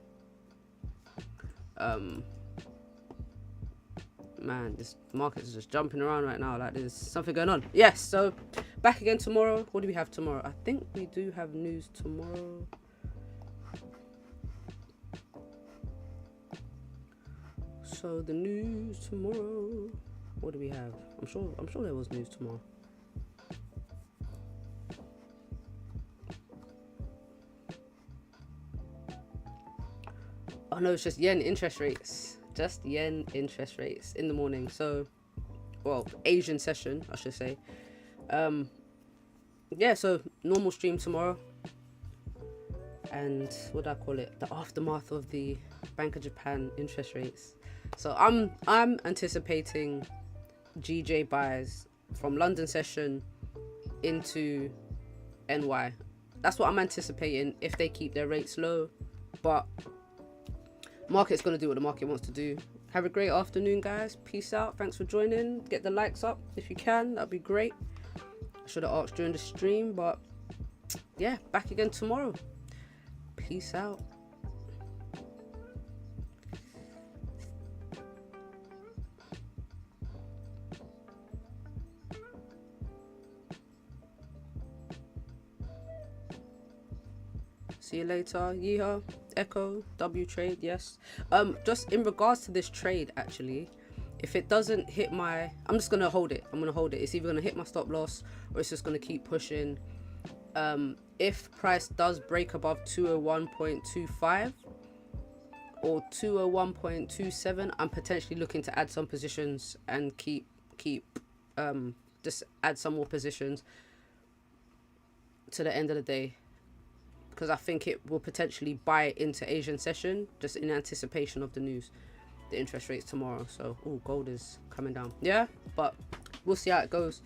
Man, this market is just jumping around right now like there's something going on. Yes, so back again tomorrow. What do we have tomorrow? I think we do have news tomorrow. So the news tomorrow. What do we have? I'm sure there was news tomorrow. Oh no, it's just yen interest rates. Just yen interest rates in the morning. So, well, Asian session, I should say. Yeah, so normal stream tomorrow. And what do I call it? The aftermath of the Bank of Japan interest rates. So I'm anticipating GJ buys from London session into NY. That's what I'm anticipating if they keep their rates low. But market's gonna do what the market wants to do. Have a great afternoon, guys. Peace out. Thanks for joining. Get the likes up if you can. That'd be great. I should have asked during the stream, but yeah, back again tomorrow. Peace out. See you later. Yeehaw. Echo. W trade. Yes. Just in regards to this trade, actually, if it doesn't hit my, I'm just gonna hold it. I'm gonna hold it. It's either gonna hit my stop loss or it's just gonna keep pushing. If price does break above 201.25 or 201.27, I'm potentially looking to add some positions and keep just add some more positions to the end of the day, because I think it will potentially buy into Asian session just in anticipation of the news, the interest rates tomorrow. So gold is coming down, yeah, but we'll see how it goes.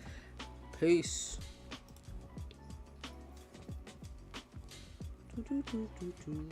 Peace. Do, do, do, do, do.